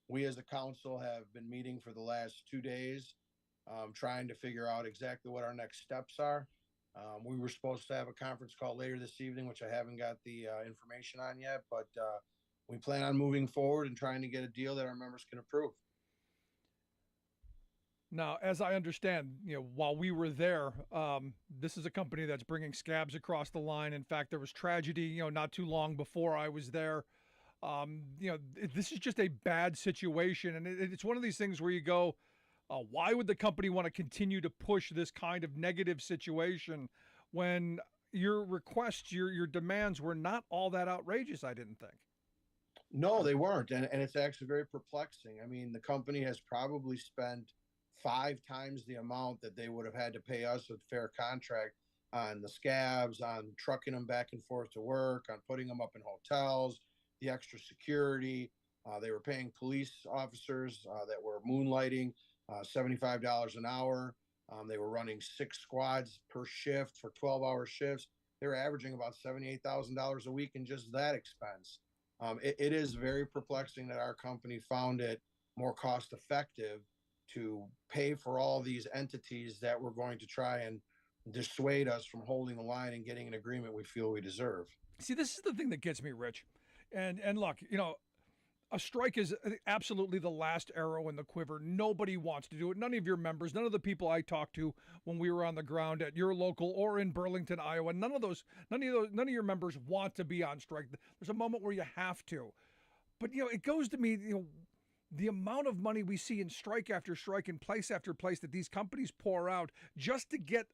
we as a council have been meeting for the last 2 days, trying to figure out exactly what our next steps are. We were supposed to have a conference call later this evening, which I haven't got the information on yet, but we plan on moving forward and trying to get a deal that our members can approve. Now, as I understand, while we were there, this is a company that's bringing scabs across the line. In fact, there was tragedy, not too long before I was there. This is just a bad situation. And it's one of these things where you go, why would the company want to continue to push this kind of negative situation when your requests, your demands were not all that outrageous, I didn't think. No, they weren't. And it's actually very perplexing. I mean, the company has probably spent 5 times the amount that they would have had to pay us with fair contract on the scabs, on trucking them back and forth to work, on putting them up in hotels, the extra security. They were paying police officers that were moonlighting $75 an hour. They were running 6 squads per shift for 12-hour shifts. They were averaging about $78,000 a week in just that expense. It is very perplexing that our company found it more cost effective to pay for all these entities that were going to try and dissuade us from holding the line and getting an agreement we feel we deserve. See, this is the thing that gets me, Rich. And look, a strike is absolutely the last arrow in the quiver. Nobody wants to do it. None of your members, none of the people I talked to when we were on the ground at your local or in Burlington, Iowa, none of your members want to be on strike. There's a moment where you have to. But it goes to me, the amount of money we see in strike after strike and place after place that these companies pour out just to get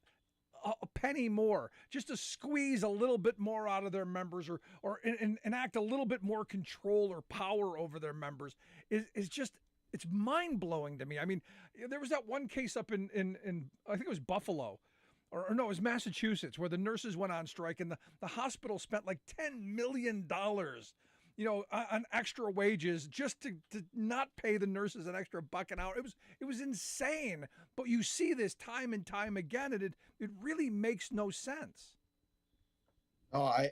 a penny more, just to squeeze a little bit more out of their members or enact a little bit more control or power over their members is just, it's mind-blowing to me. I mean, there was that one case up in I think it was Buffalo, or no, it was Massachusetts, where the nurses went on strike and the hospital spent like $10 million on extra wages just to not pay the nurses an extra $1 an hour. It was insane. But you see this time and time again, and it really makes no sense. Oh, I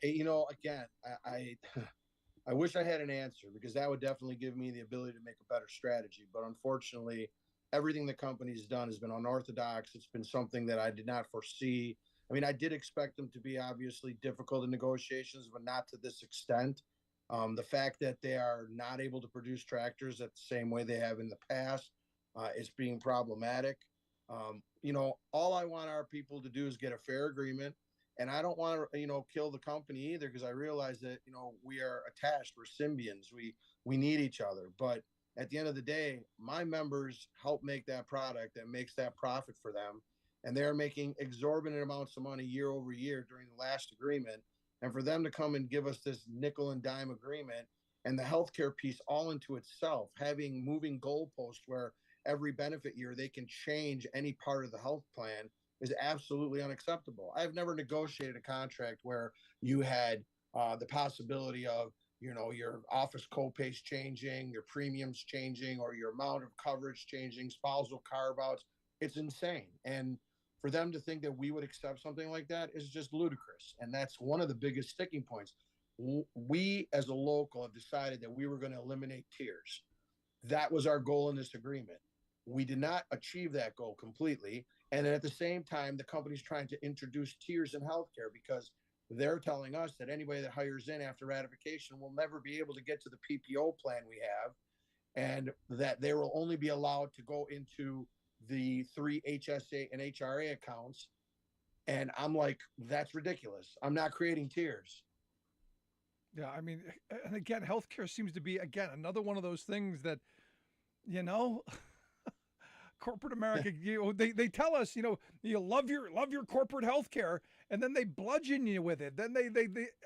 wish I had an answer, because that would definitely give me the ability to make a better strategy. But unfortunately, everything the company's done has been unorthodox. It's been something that I did not foresee. I mean, I did expect them to be obviously difficult in negotiations, but not to this extent. The fact that they are not able to produce tractors at the same way they have in the past is being problematic. All I want our people to do is get a fair agreement And I don't want to, kill the company either, because I realize that, we are attached. We're symbionts. We need each other. But at the end of the day, my members help make that product that makes that profit for them. And they're making exorbitant amounts of money year over year during the last agreement. And for them to come and give us this nickel and dime agreement and the healthcare piece all into itself, having moving goalposts where every benefit year they can change any part of the health plan, is absolutely unacceptable. I've never negotiated a contract where you had the possibility of, your office copays changing, your premiums changing, or your amount of coverage changing, spousal carve-outs. It's insane. And for them to think that we would accept something like that is just ludicrous. And that's one of the biggest sticking points. We, as a local, have decided that we were going to eliminate tiers. That was our goal in this agreement. We did not achieve that goal completely. And at the same time, the company's trying to introduce tiers in healthcare, because they're telling us that anybody that hires in after ratification will never be able to get to the PPO plan we have, and that they will only be allowed to go into the 3 HSA and HRA accounts. And I'm like, that's ridiculous. I'm not creating tiers. Yeah, I mean, and again, healthcare seems to be, again, another one of those things that, corporate America, they tell us, you love your corporate healthcare, and then they bludgeon you with it. Then they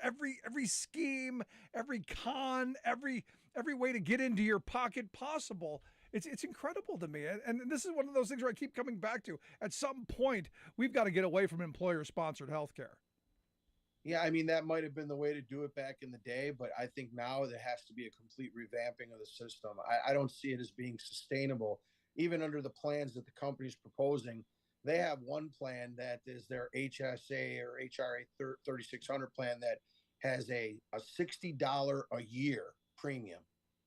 every scheme, every con, every way to get into your pocket possible. It's incredible to me. And this is one of those things where I keep coming back to. At some point, we've got to get away from employer-sponsored healthcare. Yeah, I mean, that might have been the way to do it back in the day, but I think now there has to be a complete revamping of the system. I don't see it as being sustainable. Even under the plans that the company's proposing, they have one plan that is their HSA or HRA 3600 plan that has a $60 a year premium.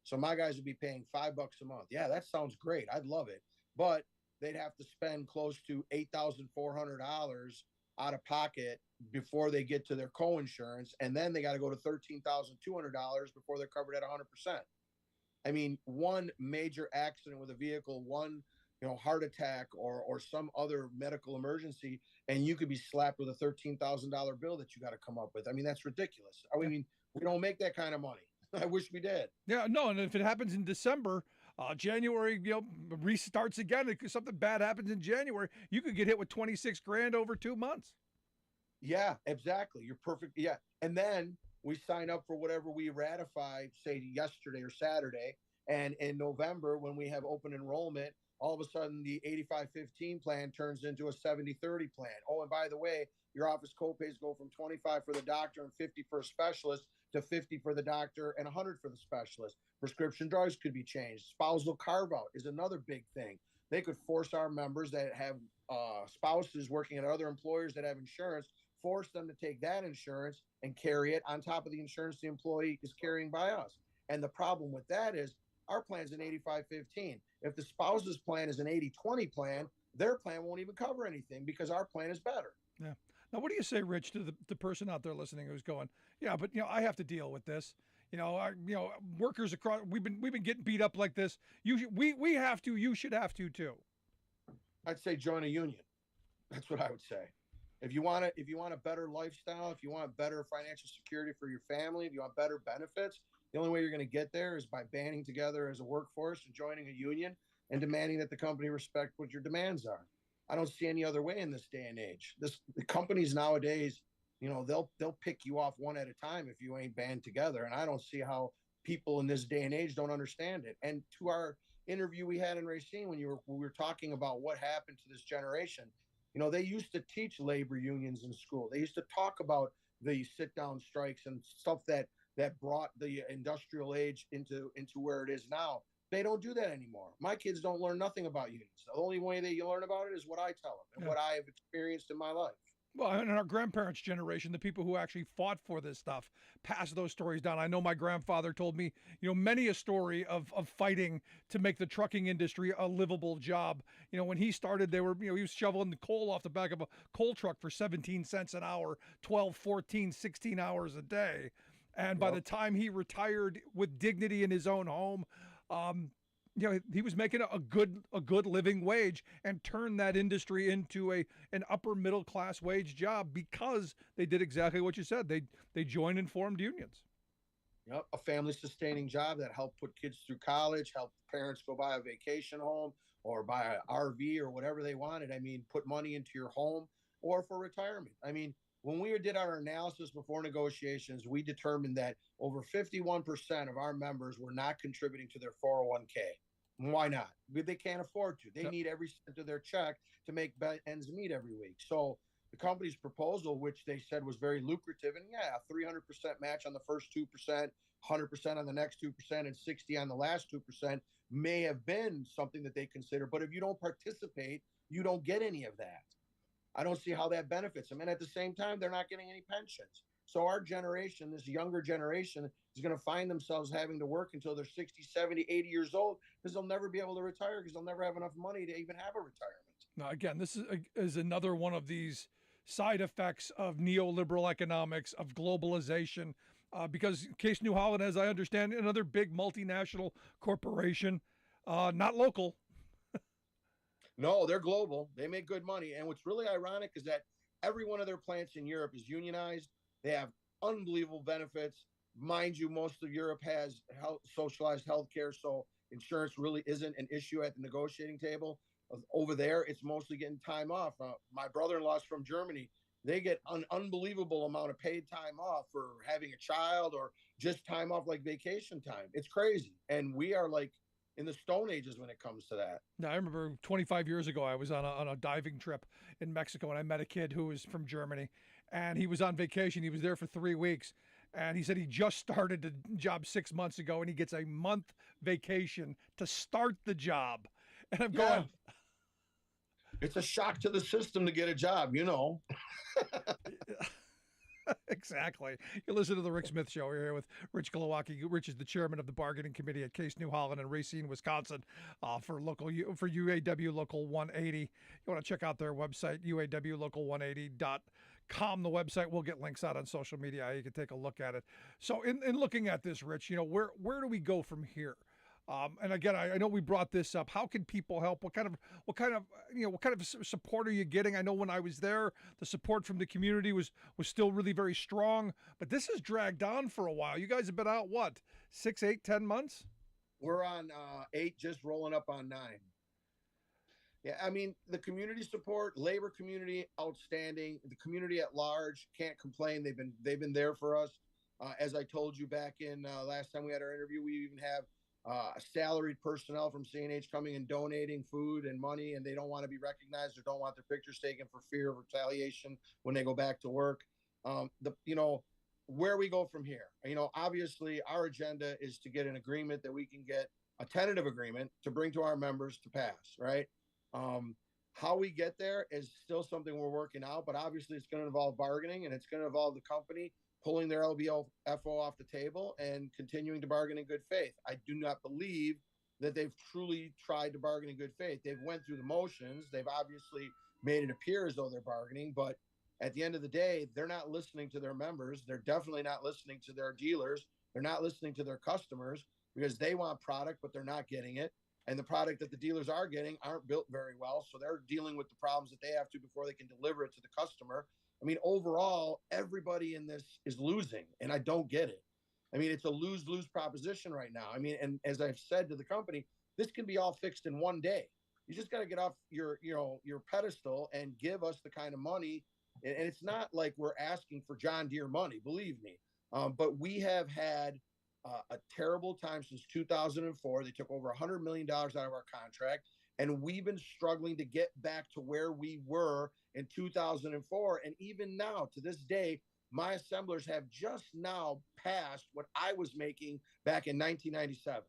So my guys would be paying $5 a month. Yeah, that sounds great. I'd love it. But they'd have to spend close to $8,400 out of pocket before they get to their co-insurance. And then they got to go to $13,200 before they're covered at 100%. I mean, one major accident with a vehicle, one heart attack or some other medical emergency, and you could be slapped with a $13,000 bill that you got to come up with. I mean, that's ridiculous. I mean, we don't make that kind of money. I wish we did. Yeah, no, and if it happens in December, January, restarts again. If something bad happens in January, you could get hit with 26 grand over 2 months. Yeah, exactly. You're perfect. Yeah, and then we sign up for whatever we ratify, say yesterday or Saturday, and in November when we have open enrollment, all of a sudden the 85-15 plan turns into a 70-30 plan. Oh, and by the way, your office copays go from 25 for the doctor and 50 for a specialist to 50 for the doctor and 100 for the specialist. Prescription drugs could be changed. Spousal carve-out is another big thing. They could force our members that have spouses working at other employers that have insurance, force them to take that insurance and carry it on top of the insurance the employee is carrying by us. And the problem with that is our plan's an 85-15. If the spouse's plan is an 80-20 plan, their plan won't even cover anything because our plan is better. Yeah. Now, what do you say, Rich, to the person out there listening who's going, yeah, but I have to deal with this. Workers across, we've been getting beat up like this. We have to. You should have to too. I'd say join a union. That's what I would say. If you want a better lifestyle, if you want better financial security for your family, if you want better benefits, the only way you're going to get there is by banding together as a workforce and joining a union and demanding that the company respect what your demands are. I don't see any other way in this day and age. The companies nowadays, they'll pick you off one at a time if you ain't band together. And I don't see how people in this day and age don't understand it. And to our interview we had in Racine when we were talking about what happened to this generation, they used to teach labor unions in school. They used to talk about the sit-down strikes and stuff that brought the industrial age into where it is now. They don't do that anymore. My kids don't learn nothing about unions. The only way they learn about it is what I tell them and what I have experienced in my life. Well, in our grandparents' generation, the people who actually fought for this stuff passed those stories down. I know my grandfather told me, many a story of fighting to make the trucking industry a livable job. When he started, he was shoveling the coal off the back of a coal truck for 17 cents an hour, 12, 14, 16 hours a day. And by the time he retired with dignity in his own home, he was making a good living wage and turned that industry into an upper middle class wage job because they did exactly what you said. They joined and formed unions. Yep, a family sustaining job that helped put kids through college, helped parents go buy a vacation home or buy an RV or whatever they wanted. I mean, put money into your home or for retirement. I mean, when we did our analysis before negotiations, we determined that over 51% of our members were not contributing to their 401k. Why not? They can't afford to. They need every cent of their check to make ends meet every week. So the company's proposal, which they said was very lucrative, and 300% match on the first 2%, 100% on the next 2%, and 60 on the last 2% may have been something that they consider. But if you don't participate, you don't get any of that. I don't see how that benefits them. And at the same time, they're not getting any pensions. So our generation, this younger generation, is going to find themselves having to work until they're 60, 70, 80 years old because they'll never be able to retire because they'll never have enough money to even have a retirement. Now, again, this is another one of these side effects of neoliberal economics, of globalization, because Case New Holland, as I understand, another big multinational corporation, not local. No, they're global. They make good money. And what's really ironic is that every one of their plants in Europe is unionized. They have unbelievable benefits. Mind you, most of Europe has socialized health care, so insurance really isn't an issue at the negotiating table. Over there, it's mostly getting time off. My brother-in-law's from Germany. They get an unbelievable amount of paid time off for having a child or just time off like vacation time. It's crazy. And we are like in the Stone Ages when it comes to that. Now, I remember 25 years ago, I was on a diving trip in Mexico, and I met a kid who was from Germany, and he was on vacation. He was there for 3 weeks, and he said he just started the job 6 months ago, and he gets a month vacation to start the job. And I'm going, it's a shock to the system to get a job, Exactly. You listen to the Rick Smith Show. We're here with Rich Glowacki. Rich is the chairman of the bargaining committee at Case New Holland in Racine, Wisconsin, for UAW Local 180. You want to check out their website, uawlocal180.com. The website, we'll get links out on social media. You can take a look at it. So in looking at this, Rich, where do we go from here? And again, I know we brought this up. How can people help? What kind of support are you getting? I know when I was there, the support from the community was still really very strong, but this has dragged on for a while. You guys have been out, 6, 8, 10 months? We're on 8, just rolling up on 9. Yeah, I mean, the community support, labor community, outstanding. The community at large can't complain. They've been there for us. As I told you back in last time we had our interview, we even have salaried personnel from CNH coming and donating food and money, and they don't want to be recognized or don't want their pictures taken for fear of retaliation when they go back to work. Where we go from here, obviously our agenda is to get an agreement that we can get a tentative agreement to bring to our members to pass, right? How we get there is still something we're working out, but obviously it's going to involve bargaining, and it's going to involve the company pulling their LBFO off the table and continuing to bargain in good faith. I do not believe that they've truly tried to bargain in good faith. They've went through the motions. They've obviously made it appear as though they're bargaining, but at the end of the day, they're not listening to their members. They're definitely not listening to their dealers. They're not listening to their customers because they want product, but they're not getting it. And the product that the dealers are getting aren't built very well. So they're dealing with the problems that they have to before they can deliver it to the customer. I mean, overall, everybody in this is losing, and I don't get it. I mean, it's a lose-lose proposition right now. I mean, and as I've said to the company, this can be all fixed in one day. You just got to get off your pedestal and give us the kind of money. And it's not like we're asking for John Deere money, believe me. But we have had a terrible time since 2004. They took over $100 million out of our contract. And we've been struggling to get back to where we were in 2004. And even now, to this day, my assemblers have just now passed what I was making back in 1997.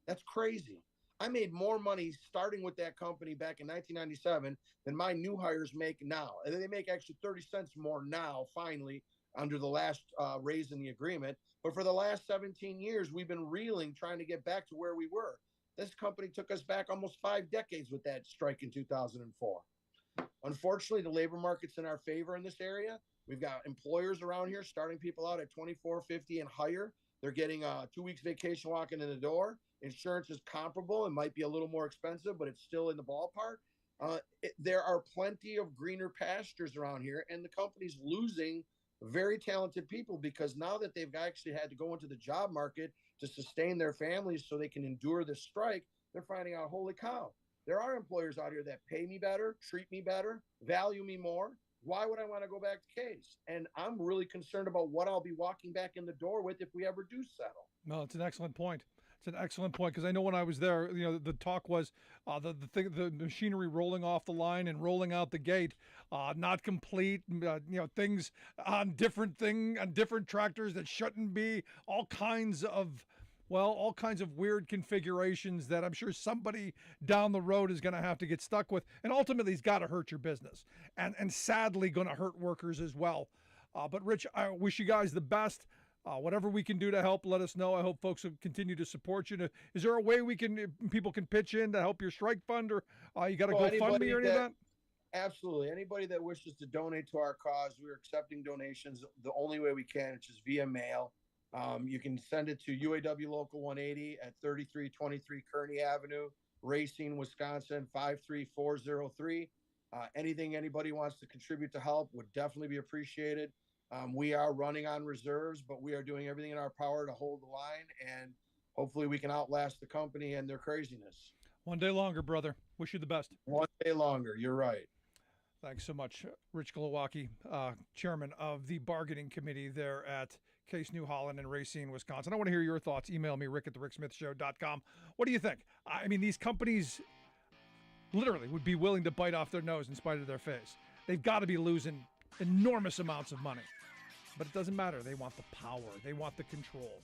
That's crazy. I made more money starting with that company back in 1997 than my new hires make now. And they make actually 30 cents more now, finally, under the last raise in the agreement. But for the last 17 years, we've been reeling, trying to get back to where we were. This company took us back almost 5 decades with that strike in 2004. Unfortunately, the labor market's in our favor in this area. We've got employers around here starting people out at $24.50 and higher. They're getting 2 weeks vacation walking in the door. Insurance is comparable. It might be a little more expensive, but it's still in the ballpark. There are plenty of greener pastures around here, and the company's losing very talented people because now that they've actually had to go into the job market to sustain their families so they can endure this strike, they're finding out, holy cow, there are employers out here that pay me better, treat me better, value me more. Why would I want to go back to Case? And I'm really concerned about what I'll be walking back in the door with if we ever do settle. No, it's an excellent point. It's an excellent point because I know when I was there, the talk was the machinery rolling off the line and rolling out the gate, not complete. Things on different tractors that shouldn't be. All kinds of weird configurations that I'm sure somebody down the road is going to have to get stuck with, and ultimately it's got to hurt your business, and sadly going to hurt workers as well. But Rich, I wish you guys the best. Whatever we can do to help, let us know. I hope folks will continue to support you. Is there a way people can pitch in to help your strike fund, or you got to GoFundMe or any of that? Absolutely. Anybody that wishes to donate to our cause, we're accepting donations the only way we can, which is via mail. You can send it to UAW Local 180 at 3323 Kearney Avenue, Racine, Wisconsin 53403. Anything anybody wants to contribute to help would definitely be appreciated. We are running on reserves, but we are doing everything in our power to hold the line, and hopefully we can outlast the company and their craziness. One day longer, brother. Wish you the best. One day longer. You're right. Thanks so much, Rich Glowacki, chairman of the bargaining committee there at Case New Holland in Racine, Wisconsin. I want to hear your thoughts. Email me, rick@thericksmithshow.com. What do you think? I mean, these companies literally would be willing to bite off their nose in spite of their face. They've got to be losing enormous amounts of money. But it doesn't matter. They want the power. They want the control.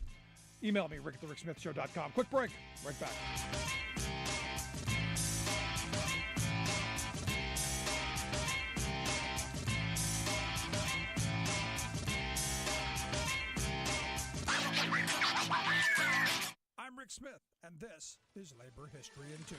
Email me, rick@thericksmithshow.com. Quick break. Right back. I'm Rick Smith, and this is Labor History in 2.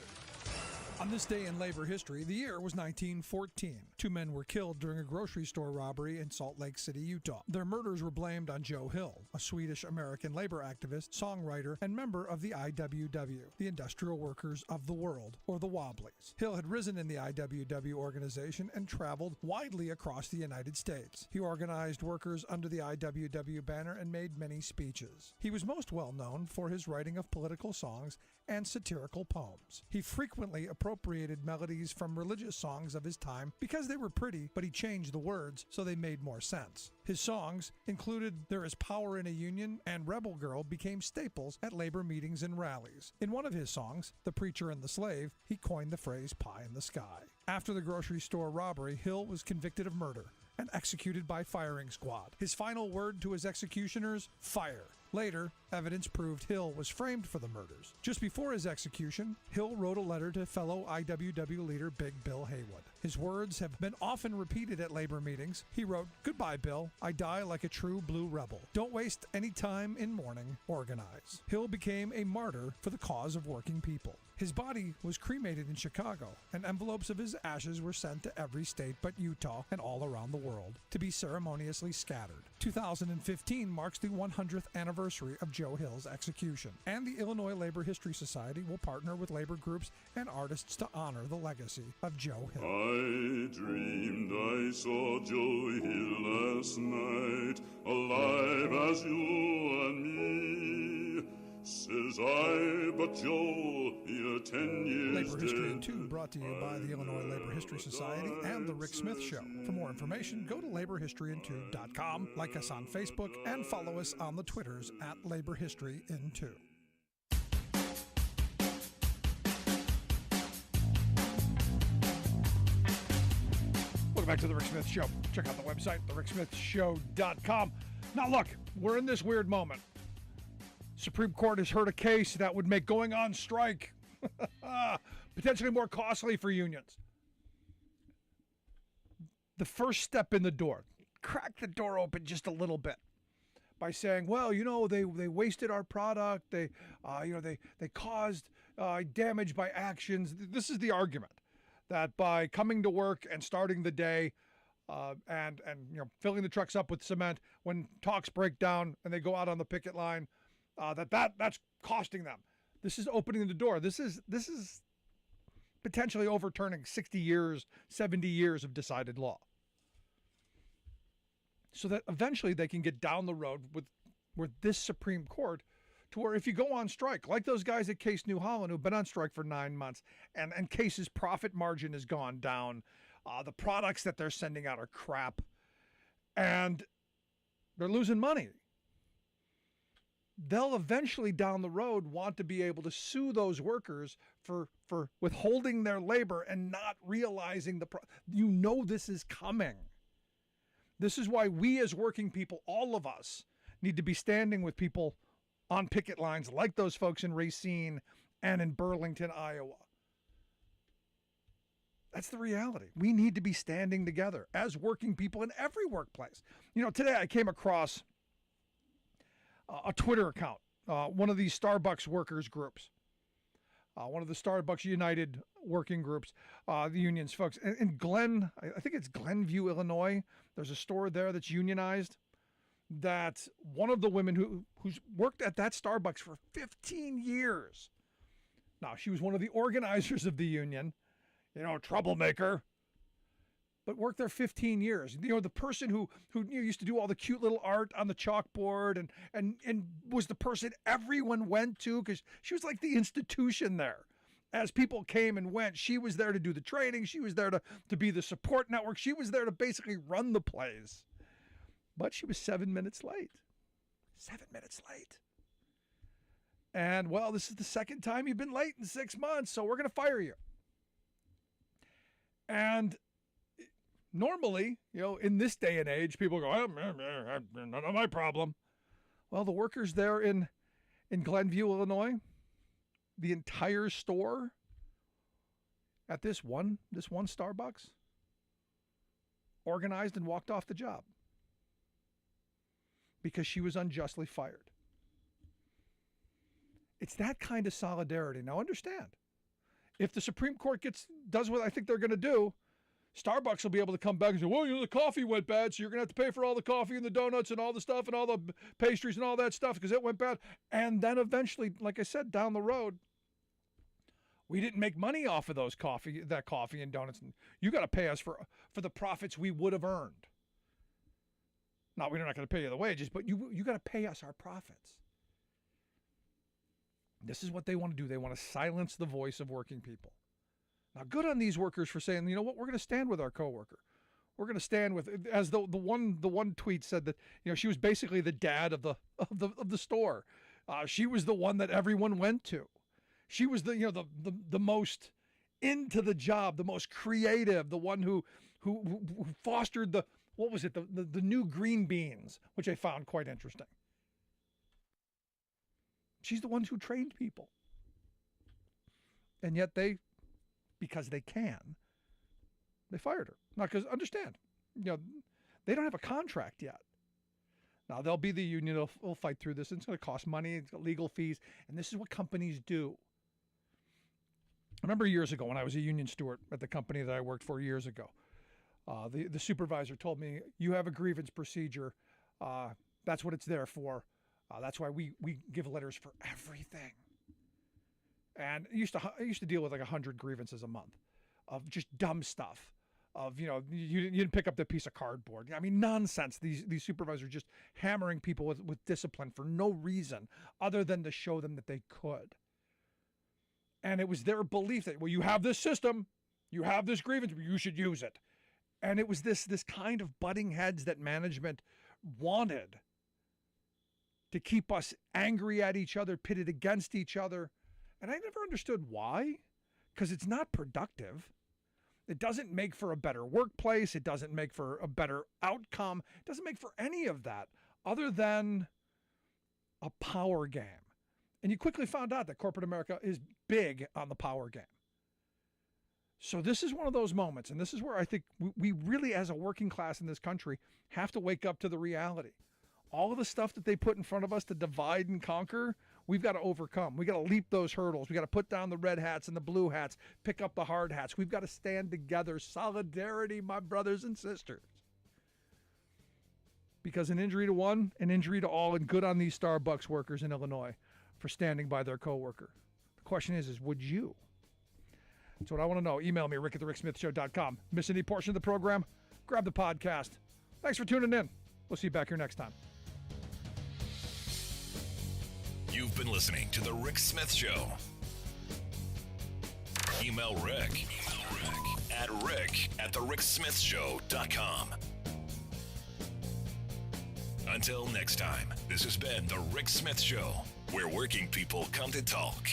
On this day in labor history, the year was 1914. 2 men were killed during a grocery store robbery in Salt Lake City, Utah. Their murders were blamed on Joe Hill, a Swedish-American labor activist, songwriter, and member of the IWW, the Industrial Workers of the World, or the Wobblies. Hill had risen in the IWW organization and traveled widely across the United States. He organized workers under the IWW banner and made many speeches. He was most well known for his writing of political songs and satirical poems. He frequently appropriated melodies from religious songs of his time because they were pretty, but he changed the words so they made more sense. His songs included There Is Power in a Union and Rebel Girl became staples at labor meetings and rallies. In one of his songs, The Preacher and the Slave, he coined the phrase pie in the sky. After the grocery store robbery, Hill was convicted of murder and executed by firing squad. His final word to his executioners, fire. Later, evidence proved Hill was framed for the murders. Just before his execution, Hill wrote a letter to fellow IWW leader Big Bill Haywood. His words have been often repeated at labor meetings. He wrote, "Goodbye, Bill. I die like a true blue rebel. Don't waste any time in mourning. Organize." Hill became a martyr for the cause of working people. His body was cremated in Chicago, and envelopes of his ashes were sent to every state but Utah and all around the world to be ceremoniously scattered. 2015 marks the 100th anniversary of Joe Hill's execution, and the Illinois Labor History Society will partner with labor groups and artists to honor the legacy of Joe Hill. I dreamed I saw Joe Hill last night, alive as you and me. Says I, but Joe, you're 10 years Labor History in dead. 2 brought to you by the Illinois Labor History Society and The Rick Smith Show. For more information, go to laborhistoryin2.com, like us on Facebook, and follow us on the Twitters at Labor History in 2. Welcome back to The Rick Smith Show. Check out the website, thericksmithshow.com. Now look, we're in this weird moment. Supreme Court has heard a case that would make going on strike potentially more costly for unions. The first step in the door, crack the door open just a little bit by saying, well, they wasted our product. They caused damage by actions. This is the argument that by coming to work and starting the day and filling the trucks up with cement, when talks break down and they go out on the picket line, that's costing them. This is opening the door. This is potentially overturning 60 years, 70 years of decided law. So that eventually they can get down the road with this Supreme Court to where if you go on strike, like those guys at Case New Holland who've been on strike for 9 months, and Case's profit margin has gone down, the products that they're sending out are crap, and they're losing money. They'll eventually down the road want to be able to sue those workers for withholding their labor and not realizing this is coming. This is why we as working people, all of us, need to be standing with people on picket lines like those folks in Racine and in Burlington, Iowa. That's the reality. We need to be standing together as working people in every workplace. Today I came across a Twitter account, one of these Starbucks workers groups, one of the Starbucks United working groups, the unions folks. In I think it's Glenview, Illinois, there's a store there that's unionized, that one of the women who's worked at that Starbucks for 15 years. Now, she was one of the organizers of the union, troublemaker, but worked there 15 years. The person who used to do all the cute little art on the chalkboard and was the person everyone went to because she was like the institution there. As people came and went, she was there to do the training. She was there to be the support network. She was there to basically run the place. But she was 7 minutes late. 7 minutes late. And, well, this is the second time you've been late in 6 months, so we're going to fire you. And normally, in this day and age, people go, none of my problem. Well, the workers there in Glenview, Illinois, the entire store at this one Starbucks organized and walked off the job because she was unjustly fired. It's that kind of solidarity. Now understand, if the Supreme Court does what I think they're going to do, Starbucks will be able to come back and say, well, the coffee went bad, so you're going to have to pay for all the coffee and the donuts and all the stuff and all the pastries and all that stuff because it went bad. And then eventually, like I said, down the road, we didn't make money off of that coffee and donuts. And you got to pay us for the profits we would have earned. We're not going to pay you the wages, but you got to pay us our profits. This is what they want to do. They want to silence the voice of working people. Now, good on these workers for saying, we're going to stand with our coworker. We're going to stand with, as the one tweet said that, she was basically the dad of the store. She was the one that everyone went to. She was the most into the job, the most creative, the one who fostered the new green beans, which I found quite interesting. She's the one who trained people. And yet because they can, they fired her. Now, because understand, they don't have a contract yet. Now, they'll be the union, they'll fight through this. It's going to cost money, it's got legal fees, and this is what companies do. I remember years ago when I was a union steward at the company that I worked for years ago, the supervisor told me, you have a grievance procedure. That's what it's there for. That's why we give letters for everything. And I used to deal with like 100 grievances a month of just dumb stuff. Of, you didn't pick up the piece of cardboard. I mean, nonsense. These supervisors just hammering people with discipline for no reason other than to show them that they could. And it was their belief that, well, you have this system, you have this grievance, you should use it. And it was this kind of butting heads that management wanted to keep us angry at each other, pitted against each other. And I never understood why, because it's not productive. It doesn't make for a better workplace. It doesn't make for a better outcome. It doesn't make for any of that other than a power game. And you quickly found out that corporate America is big on the power game. So this is one of those moments, and this is where I think we really, as a working class in this country, have to wake up to the reality. All of the stuff that they put in front of us to divide and conquer, we've got to overcome. We've got to leap those hurdles. We've got to put down the red hats and the blue hats, pick up the hard hats. We've got to stand together. Solidarity, my brothers and sisters. Because an injury to one, an injury to all, and good on these Starbucks workers in Illinois for standing by their coworker. The question is would you? That's what I want to know. Email me, rick@thericksmithshow.com. Miss any portion of the program? Grab the podcast. Thanks for tuning in. We'll see you back here next time. You've been listening to The Rick Smith Show. Email Rick at rick@thericksmithshow.com. Until next time, this has been The Rick Smith Show, where working people come to talk.